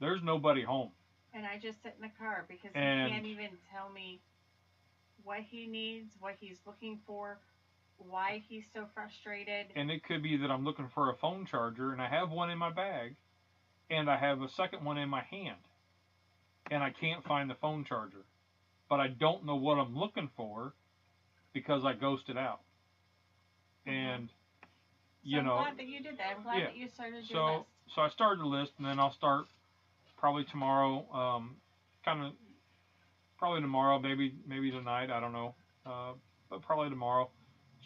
There's nobody home. And I just sit in the car because he can't even tell me what he needs, what he's looking for, why he's so frustrated. And it could be that I'm looking for a phone charger, and I have one in my bag, and I have a second one in my hand, and I can't find the phone charger. But I don't know what I'm looking for because I ghosted out. And, I'm glad that you did that. I'm glad that you started your list. So I started the list, and then I'll start probably tomorrow, kind of probably tomorrow, maybe tonight. I don't know, uh, but probably tomorrow.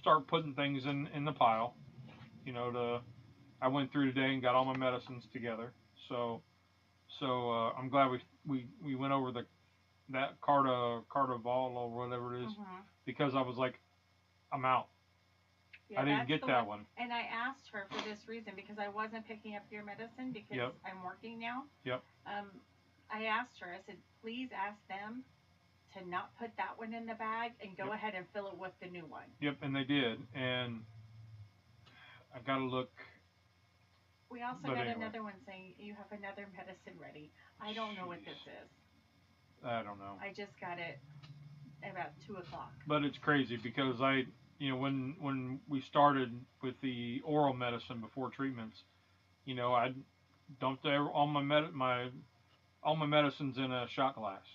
Start putting things in the pile. You know, I went through today and got all my medicines together. So I'm glad we went over that Cardaval or whatever it is, Mhm. because I was like, I'm out. Yeah, I didn't that's get the that one. one. And I asked her for this reason because I wasn't picking up your medicine because Yep. I'm working now. Yep. Um, I asked her. I said, please ask them to not put that one in the bag and go Yep. ahead and fill it with the new one. Yep. And they did. And I gotta look. We also But got anyway, another one saying you have another medicine ready. I don't know what this jeez, is. I don't know. I just got it about 2 o'clock. But it's crazy because when we started with the oral medicine before treatments, I dumped all my medicines in a shot glass,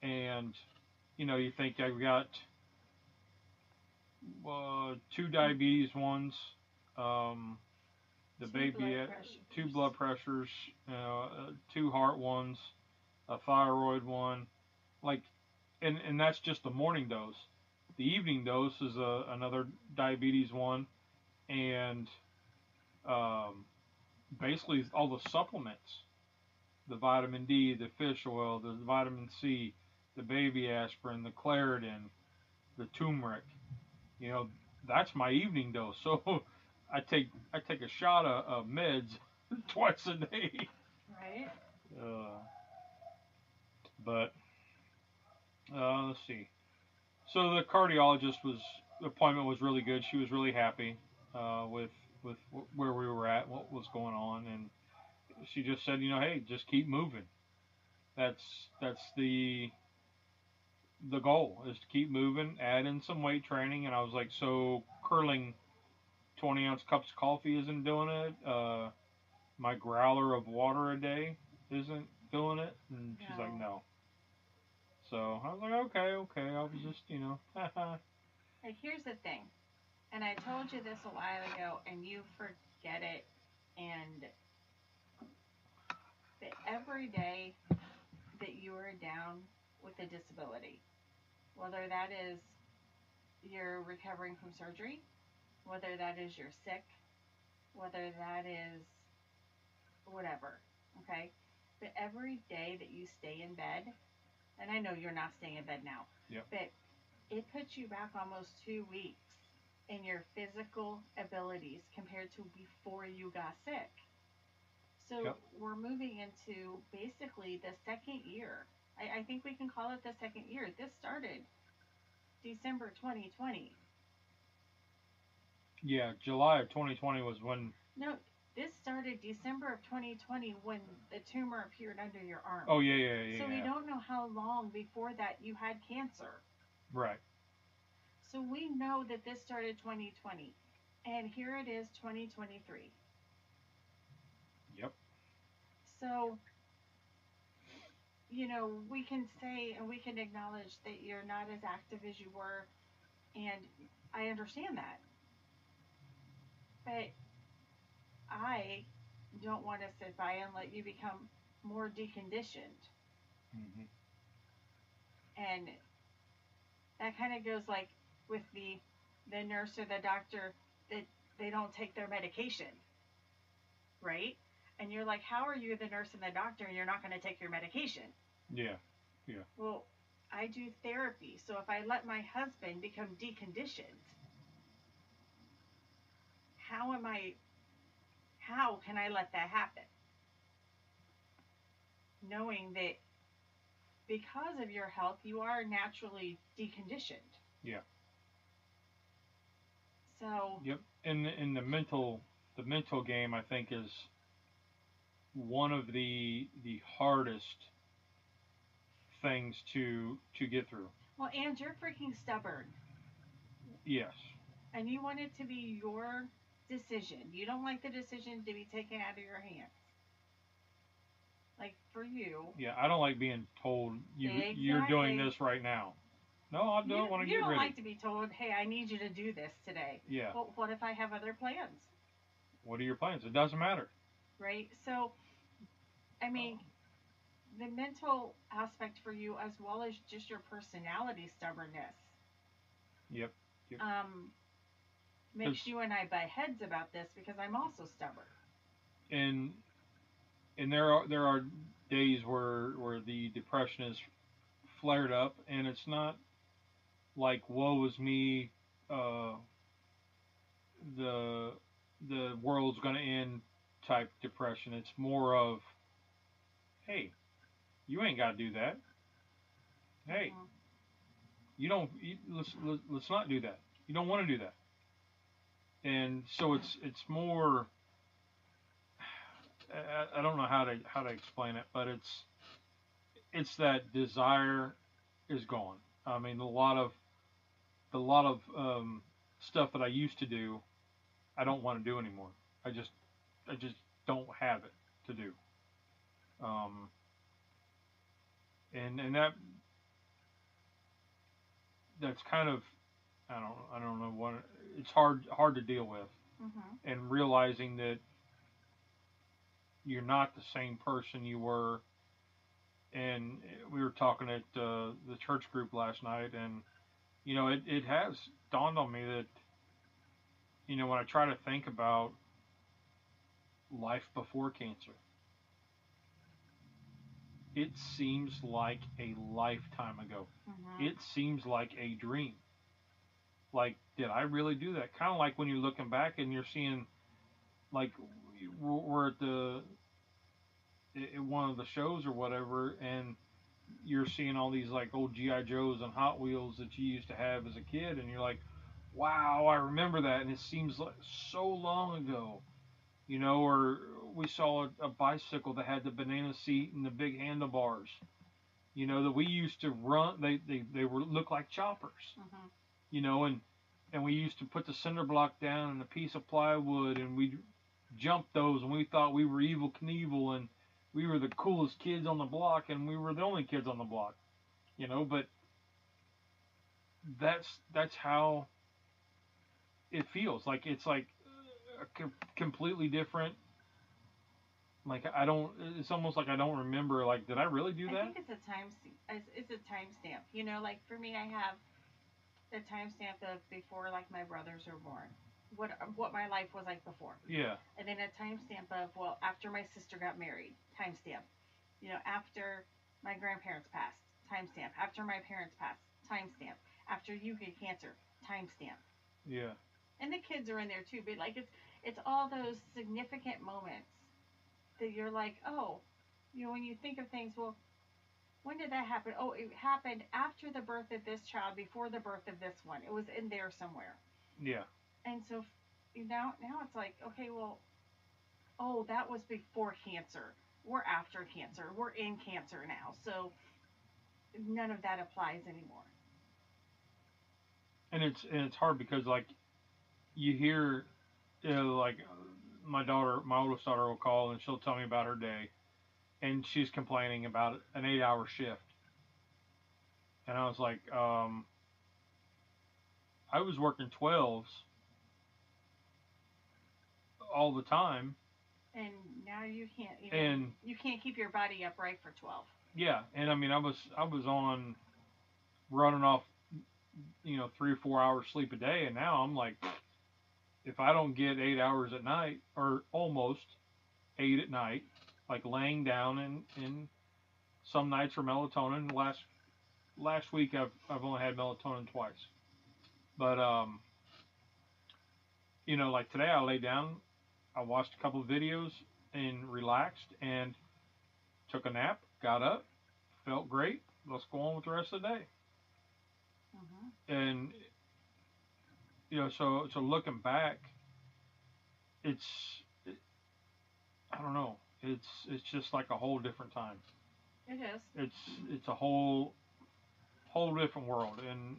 and you think I've got two diabetes ones, um, the Two baby, blood pressures. two blood pressures, two heart ones, a thyroid one, like, and that's just the morning dose. The evening dose is another diabetes one, and um, basically all the supplements, the vitamin D, the fish oil, the vitamin C, the baby aspirin, the Claritin, the turmeric. You know, that's my evening dose. So I take a shot of meds twice a day. Right? Uh, but let's see. So the appointment was really good. She was really happy with where we were at, what was going on, and she just said, hey, just keep moving. That's the goal is to keep moving, add in some weight training. And I was like, so curling 20-ounce cups of coffee isn't doing it. My growler of water a day isn't doing it. And she's like, No. no. So I was like, okay. I was just, Like, here's the thing, and I told you this a while ago, and you forget it, and that every day that you are down with a disability, whether that is you're recovering from surgery, whether that is you're sick, whether that is whatever, okay? But every day that you stay in bed, and I know you're not staying in bed now, yep, but it puts you back almost 2 weeks in your physical abilities compared to before you got sick. So yep, we're moving into basically the second year. I think we can call it the second year. This started December 2020. yeah. July of 2020 was when. No, this started December of 2020 when the tumor appeared under your arm. Oh, yeah, So we yeah. don't know how long before that you had cancer. Right. So we know that this started 2020. And here it is 2023. Yep. So, we can say and we can acknowledge that you're not as active as you were. And I understand that. But I don't want to sit by and let you become more deconditioned. Hmm. And that kind of goes like with the nurse or the doctor that they don't take their medication, right? And you're like, how are you the nurse and the doctor and you're not going to take your medication? Yeah. Yeah. Well, I do therapy, so if I let my husband become deconditioned, how am I? How can I let that happen? Knowing that because of your health, you are naturally deconditioned. Yeah. So, Yep. And in the mental game, I think is one of the hardest things to get through. well, and you're freaking stubborn, Yes. and you want it to be your decision. You don't like the decision to be taken out of your hands. Like for you, Yeah. I don't like being told you're doing exactly. this right now. No, I'll do it when I You get don't ready. like to be told, "Hey, I need you to do this today." Yeah. Well, what if I have other plans, What are your plans? It doesn't matter. right? So, I mean, the mental aspect for you as well as just your personality stubbornness Yep. Yep. um, makes you and I butt heads about this because I'm also stubborn. And there are days where the depression is flared up, and it's not like woe is me, uh, the the world's gonna end type depression. It's more of, hey, you ain't got to do that. Hey, Mm-hmm. you don't. Let's not do that. You don't want to do that. And so it's more. I don't know how to explain it, but it's that desire is gone. I mean, a lot of stuff that I used to do, I don't want to do anymore. I just don't have it to do. Um, and that's kind of, I don't know what, it's hard to deal with, Mm-hmm. and realizing that you're not the same person you were. And we were talking at the church group last night, and it has dawned on me that when I try to think about life before cancer, it seems like a lifetime ago. Mm-hmm. It seems like a dream. Like, did I really do that? Kind of like when you're looking back and you're seeing, like, we're at one of the shows or whatever, and you're seeing all these like old GI Joes and Hot Wheels that you used to have as a kid, and you're like, wow, I remember that, and it seems like so long ago. Or we saw a bicycle that had the banana seat and the big handlebars. That we used to run. They were look like choppers. Mm-hmm. And we used to put the cinder block down and a piece of plywood, and we jumped those, and we thought we were evil Knievel, and we were the coolest kids on the block, and we were the only kids on the block. But that's how it feels. Like it's like a completely different. Like I don't. It's almost like I don't remember. Like, did I really do I that? think it's a time. It's a timestamp. Like for me, I have the timestamp of before, like my brothers were born. What my life was like before. Yeah. And then a timestamp of, well, after my sister got married, timestamp. After my grandparents passed, timestamp. After my parents passed, timestamp. After you get cancer, timestamp. Yeah. And the kids are in there too, but like it's all those significant moments that you're like, oh, when you think of things, well, when did that happen? Oh, it happened after the birth of this child, before the birth of this one. It was in there somewhere. Yeah. And so now it's like, okay, well, oh, that was before cancer. We're after cancer. We're in cancer now. So none of that applies anymore. And it's hard because like you hear, like my oldest daughter will call and she'll tell me about her day, and she's complaining about an 8-hour shift, and I was like, I was working 12s all the time, And now and you can't keep your body upright for 12. yeah, and I mean I was on running off 3 or 4 hours sleep a day, and now I'm like, if I don't get 8 hours at night, or almost 8 at night, like laying down, and some nights are melatonin. Last week I've only had melatonin twice, but like today I laid down, I watched a couple of videos and relaxed, and took a nap, got up, felt great. Let's go on with the rest of the day. Mm-hmm. And so looking back, it's it, I don't know. It's just like a whole different time. It is. It's a whole different world. And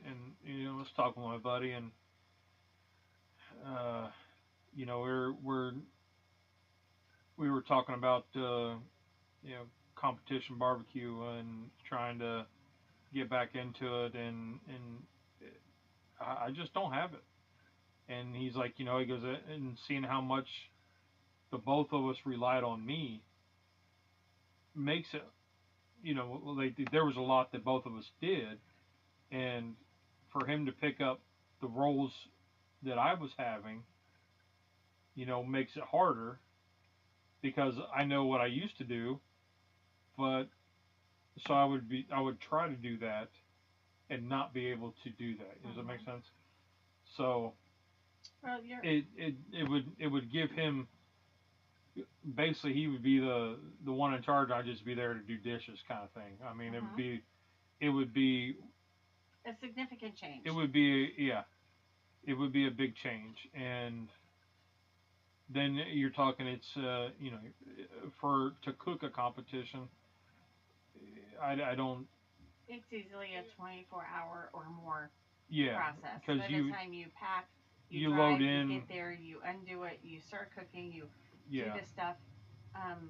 I was talking with my buddy, and uh, we were talking about competition barbecue and trying to get back into it, and I just don't have it. And he's like, he goes, and seeing how much the both of us relied on me makes it there was a lot that both of us did, and for him to pick up the roles that I was having, makes it harder because I know what I used to do, but so I would try to do that and not be able to do that. Does that make sense? So Well, you're. it would give him, basically he would be the one in charge. I'd just be there to do dishes kind of thing. I mean, it would be A significant change. it would be yeah, it would be a big change. And then you're talking, it's for to cook a competition, I don't. It's easily a 24-hour or more Yeah, process. because By the time you pack, you you drive, load you in. get there, you undo it, you start cooking, you do Yeah, the stuff. Um,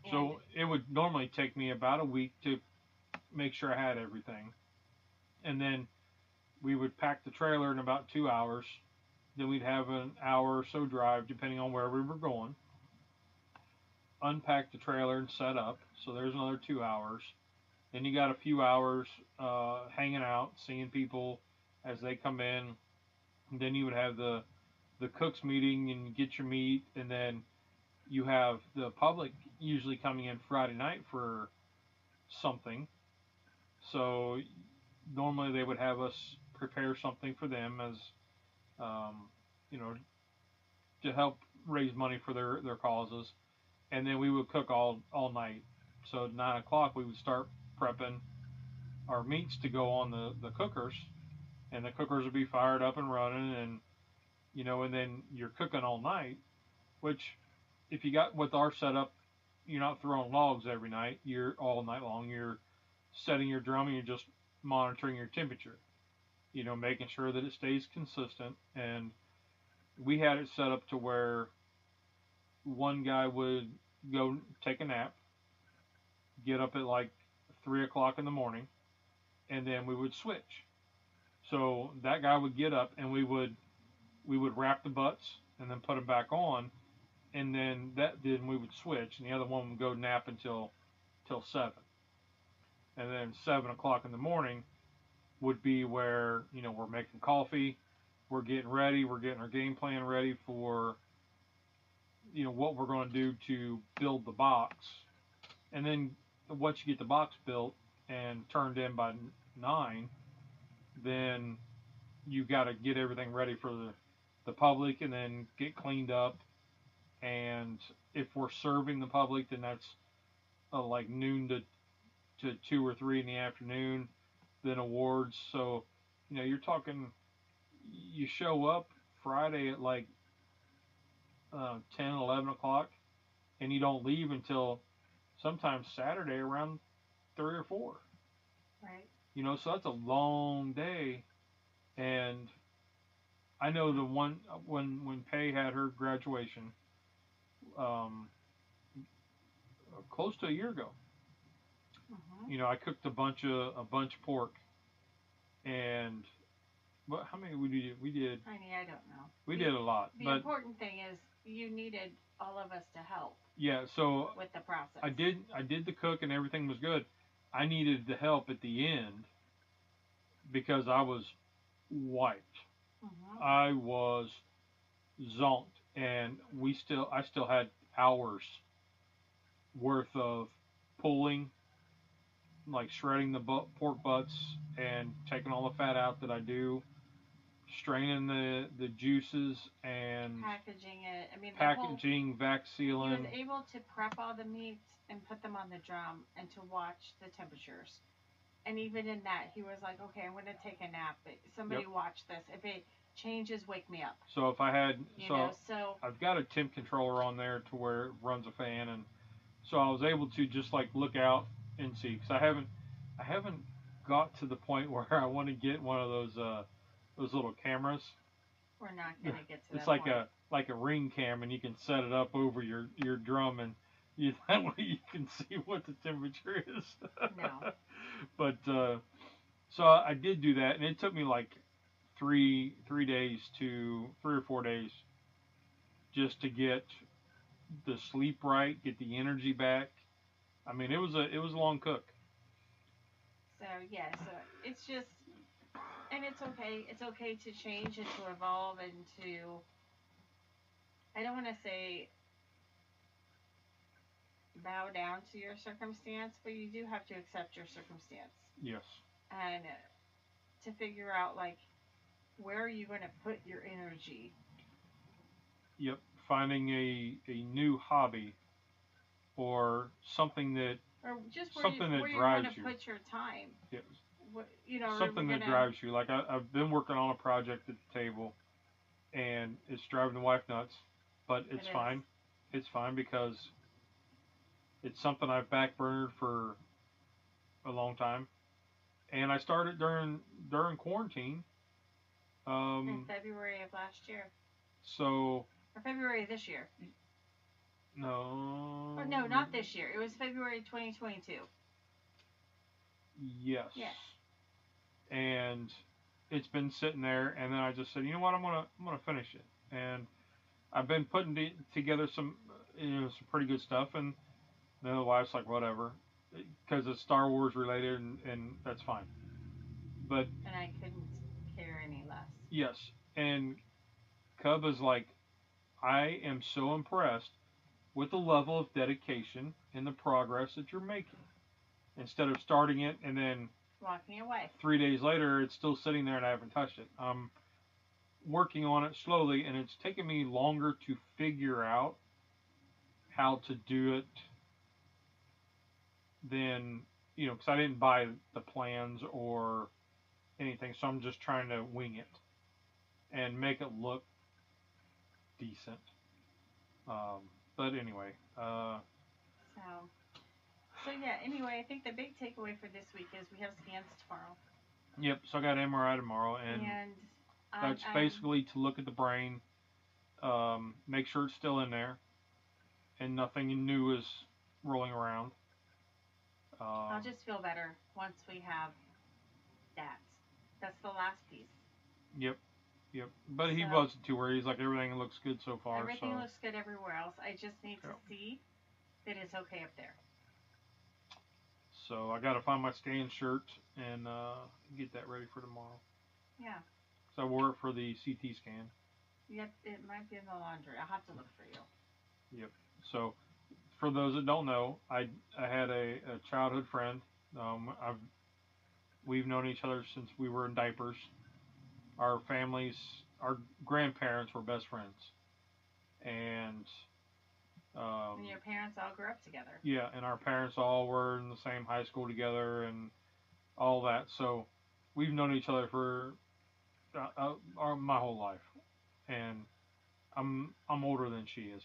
and so it would normally take me about a week to make sure I had everything, and then we would pack the trailer in about 2 hours. Then we'd have an hour or so drive, depending on where we were going. Unpack the trailer and set up. So there's another 2 hours. Then you got a few hours hanging out, seeing people as they come in. And then you would have the cooks meeting and get your meat, and then you have the public usually coming in Friday night for something. So normally they would have us prepare something for them as um, you know to help raise money for their causes, and then we would cook all night. So at 9 o'clock we would start prepping our meats to go on the cookers, and the cookers would be fired up and running, and then you're cooking all night. Which, if you got with our setup, you're not throwing logs every night. You're all night long. You're setting your drum and you're just monitoring your temperature. Making sure that it stays consistent. And we had it set up to where one guy would go take a nap, get up at like 3 o'clock in the morning, and then we would switch. So that guy would get up and we would wrap the butts and then put them back on, and then we would switch, and the other one would go nap until 7, and then 7 o'clock in the morning would be where we're making coffee, we're getting ready, we're getting our game plan ready for what we're going to do to build the box, and then once you get the box built and turned in by 9, then you got to get everything ready for the public, and then get cleaned up. And if we're serving the public, then that's like noon to 2 or 3 in the afternoon. Then awards. So you're talking, you show up Friday at like 10, 11 o'clock, and you don't leave until sometimes Saturday around 3 or 4. right. So that's a long day. And I know the one when Pay had her graduation, um, close to a year ago. I cooked a bunch of pork, and how many we did? Honey, I don't know. We did a lot, The but important thing is you needed all of us to help yeah. So with the process. I did the cook and everything was good. I needed the help at the end because I was wiped. I was zonked, and I still had hours worth of pulling, like shredding the pork butts and taking all the fat out that I do, straining the juices and Packaging it. I mean, packaging, vac he was sealing. able to prep all the meats and put them on the drum and to watch the temperatures. And even in that, he was like, "Okay, I'm going to take a nap. But somebody Yep. watch this. If it changes, wake me up." So if I had, So I've got a temp controller on there to where it runs a fan, and so I was able to just like look out and see. Because I haven't got to the point where I want to get one of those little cameras. we're not going to get to It's that like point. a ring cam, and you can set it up over your drum, and that way you can see what the temperature is. No. But so I did do that, and it took me like 3 days to 3 or 4 days just to get the sleep right, get the energy back. I mean, it was a long cook. So yeah, so it's just, and it's okay. It's okay to change and to evolve and to. I don't want to say bow down to your circumstance, but you do have to accept your circumstance Yes. and to figure out like where are you going to put your energy. Yep. Finding a new hobby or Or just something that where you're going drives to you. put your time. Yes. You know, are we Something that gonna? drives you. Like I've been working on a project at the table, and it's driving the wife nuts, but It it's is. fine. It's fine because it's something I've backburnered for a long time, and I started during quarantine. In Um, February of last year so or February of this year. no, Oh no, not this year. It was February 2022. yes, Yes. and it's been sitting there, and then I just said, you know what, I'm gonna finish it, and I've been putting together some some pretty good stuff, and then the wife's like, whatever, because it's Star Wars related, and that's fine. But And I couldn't care any less. yes, and Cub is like, I am so impressed with the level of dedication and the progress that you're making. Instead of starting it and then Walking away. 3 days later it's still sitting there and I haven't touched it. I'm working on it slowly, and it's taken me longer to figure out how to do it than because I didn't buy the plans or anything, so I'm just trying to wing it and make it look decent. Um, but anyway, So, so yeah. Anyway, I think the big takeaway for this week is we have scans tomorrow, yep. So I got MRI tomorrow, and and that's basically to look at the brain, make sure it's still in there, and nothing new is rolling around. I'll just feel better once we have that. That's the last piece. Yep, yep. But he So wasn't too worried. He's like, everything looks good so far. everything So looks good everywhere else. I just need to yep. see that it's okay up there. So I got to find my scan shirt and get that ready for tomorrow. Yeah. So I wore it for the CT scan. Yep. It might be in the laundry. I'll have to look for you. Yep. So for those that don't know, I had a childhood friend. We've known each other since we were in diapers. Our families, our grandparents were best friends, and And your parents all grew up together. yeah, and our parents all were in the same high school together and all that. So we've known each other for my whole life, and I'm older than she is,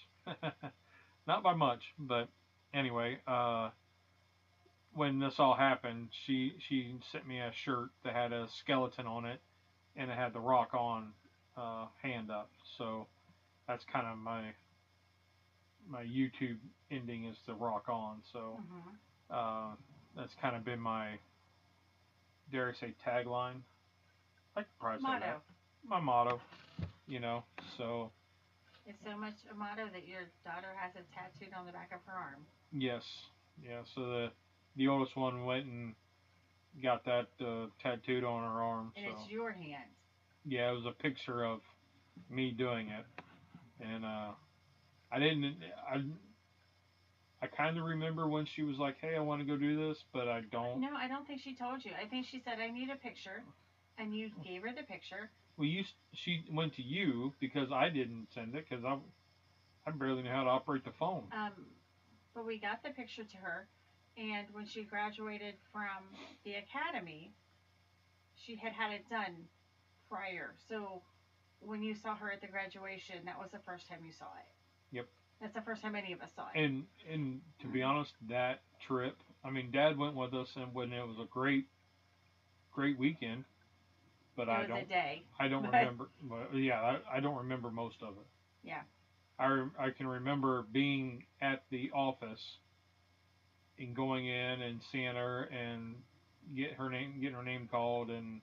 not by much, but anyway. When this all happened, she sent me a shirt that had a skeleton on it, and it had the Rock On hand up. So that's kind of my YouTube ending is the Rock On. So Mm-hmm. that's kind of been my, dare I say, tagline. I could probably say Motto. that. My motto, you know. So It's so much a motto that your daughter has it tattooed on the back of her arm. yes, yeah. So the oldest one went and got that tattooed on her arm. And So it's your hand. yeah, it was a picture of me doing it, and I didn't. I kind of remember when she was like, "Hey, I want to go do this," but I don't. No, I don't think she told you. I think she said, I need a picture. And you gave her the picture. Well, she went to you because I didn't send it because I barely knew how to operate the phone. But we got the picture to her. And when she graduated from the academy, she had had it done prior. So when you saw her at the graduation, that was the first time you saw it. Yep. That's the first time any of us saw it. And to be honest, that trip, I mean, Dad went with us, and when it was a great weekend, but it was a day. I don't remember. Well, yeah, I don't remember most of it. Yeah. I can remember being at the office and going in and seeing her and getting her name called, and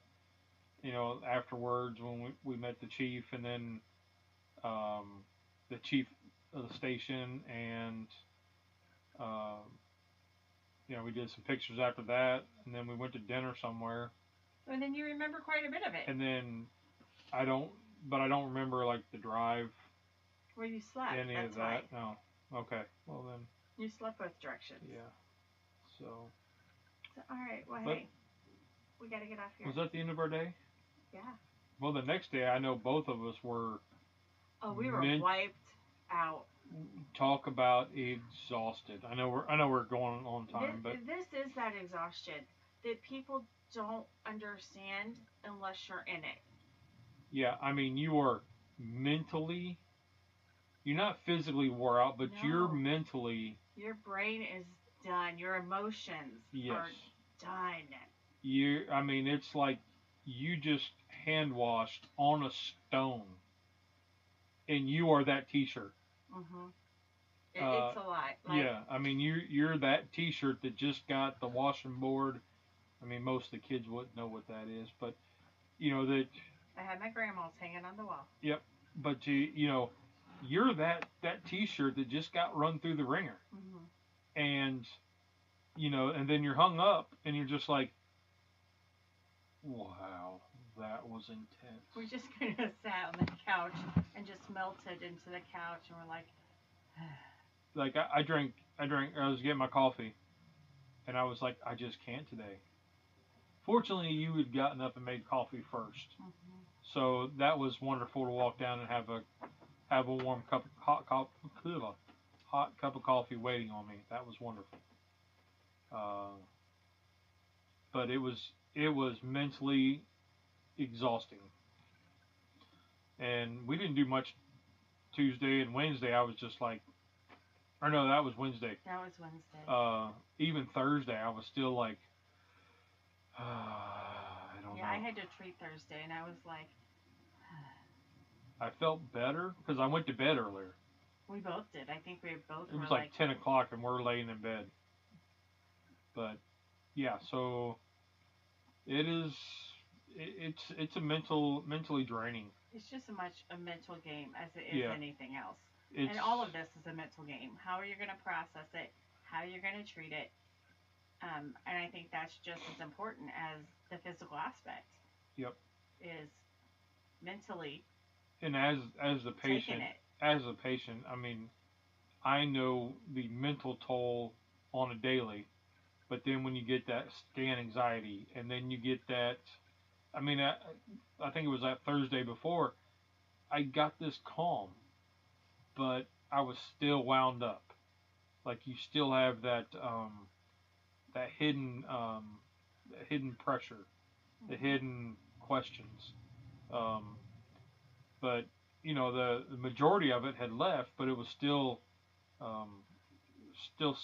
afterwards when we met the chief, and then the chief of the station, and uh, we did some pictures after that, and then we went to dinner somewhere. And then you remember quite a bit of it. And then I don't remember like the drive. Where you slept. Any That's of that? why. No. Okay. Well then. You slept both directions. Yeah. So. All right. Well, hey, we got to get off here. Was that the end of our day? Yeah. Well, the next day I know both of us were. Oh, we were wiped out. Talk about exhausted. I know we're going on time, but this is that exhaustion that people don't understand unless you're in it. Yeah, I mean you are mentally. You're not physically wore out, but you're mentally. Your brain is done. Your emotions are done. I mean, it's like you just hand washed on a stone, and you are that T-shirt. Mhm. It's a lot. Yeah, I mean, you're that T-shirt that just got the washing board. I mean, most of the kids wouldn't know what that is, but that. I had my grandma's hanging on the wall. Yep, but you're that T-shirt that just got run through the ringer, and and then you're hung up, and you're just like, wow, that was intense. We just kind of sat on the couch and just melted into the couch, and we're like. Like I drank. I was getting my coffee, and I was like, I just can't today. Fortunately, you had gotten up and made coffee first, so that was wonderful to walk down and have a warm hot cup of coffee waiting on me. That was wonderful. But it was mentally exhausting, and we didn't do much Tuesday and Wednesday. I was just like. Or no, that was Wednesday. That was Wednesday. Even Thursday, I was still like, I don't know. Yeah, I had to treat Thursday, and I was like. I felt better because I went to bed earlier. We both did. I think we both. It was like 10 o'clock, and we're laying in bed. But yeah, so it is. It's a mentally draining. It's just as much a mental game as it is anything else. And all of this is a mental game. How are you going to process it? How you're going to treat it? And I think that's just as important as the physical aspect. Yep. Is mentally. And as the patient, I mean, I know the mental toll on a daily, but then when you get that scan anxiety, and then you get that, I mean, I think it was that Thursday before, I got this calm. But I was still wound up. Like you still have that hidden pressure, the hidden questions. But the majority of it had left, but it was still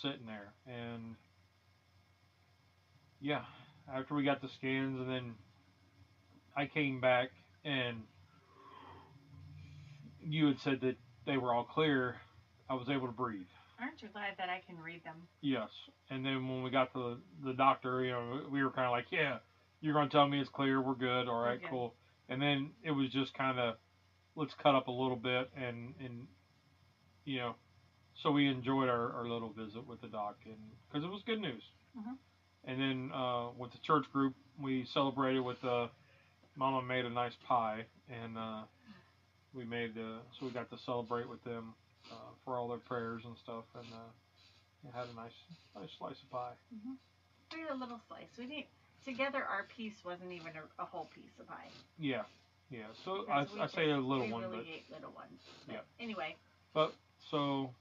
sitting there. And yeah, after we got the scans, and then I came back, and you had said that they were all clear. I was able to breathe. Aren't you glad that I can read them? Yes. And then when we got to the doctor, we were kind of like, yeah, you're going to tell me it's clear. We're good. All right, cool. And then it was just kind of, let's cut up a little bit. And so we enjoyed our little visit with the doc, and because it was good news. And then with the church group, we celebrated with Mama made a nice pie, and we made so we got to celebrate with them for all their prayers and stuff, and had a nice slice of pie. We had a little slice. We didn't together. Our piece wasn't even a whole piece of pie. Yeah. So I say a little one, really but ate little ones. Yeah. Anyway. But so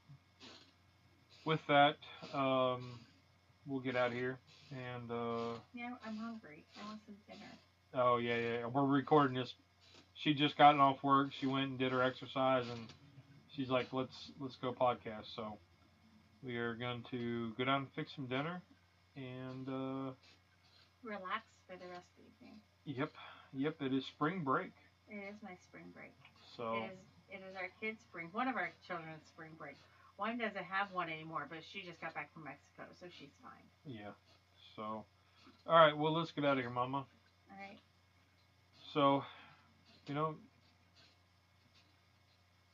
with that, we'll get out of here, and yeah, I'm hungry. I want some dinner. Oh yeah. We're recording this. She just gotten off work. She went and did her exercise, and she's like, "Let's go podcast." So we are going to go down and fix some dinner, and relax for the rest of the evening. Yep. It is spring break. It is my spring break. So it is our kids' spring. One of our children's spring break. One doesn't have one anymore, but she just got back from Mexico, so she's fine. Yeah. So, all right. Well, let's get out of here, Mama. All right. So,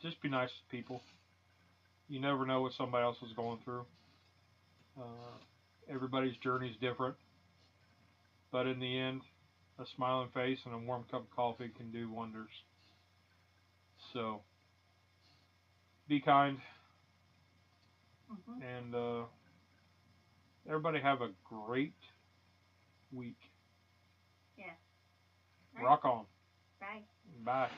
just be nice to people. You never know what somebody else is going through. Everybody's journey is different, but in the end, a smiling face and a warm cup of coffee can do wonders. So, be kind, Mhm. and everybody have a great week. Yeah. Right. Rock on. Bye. Bye.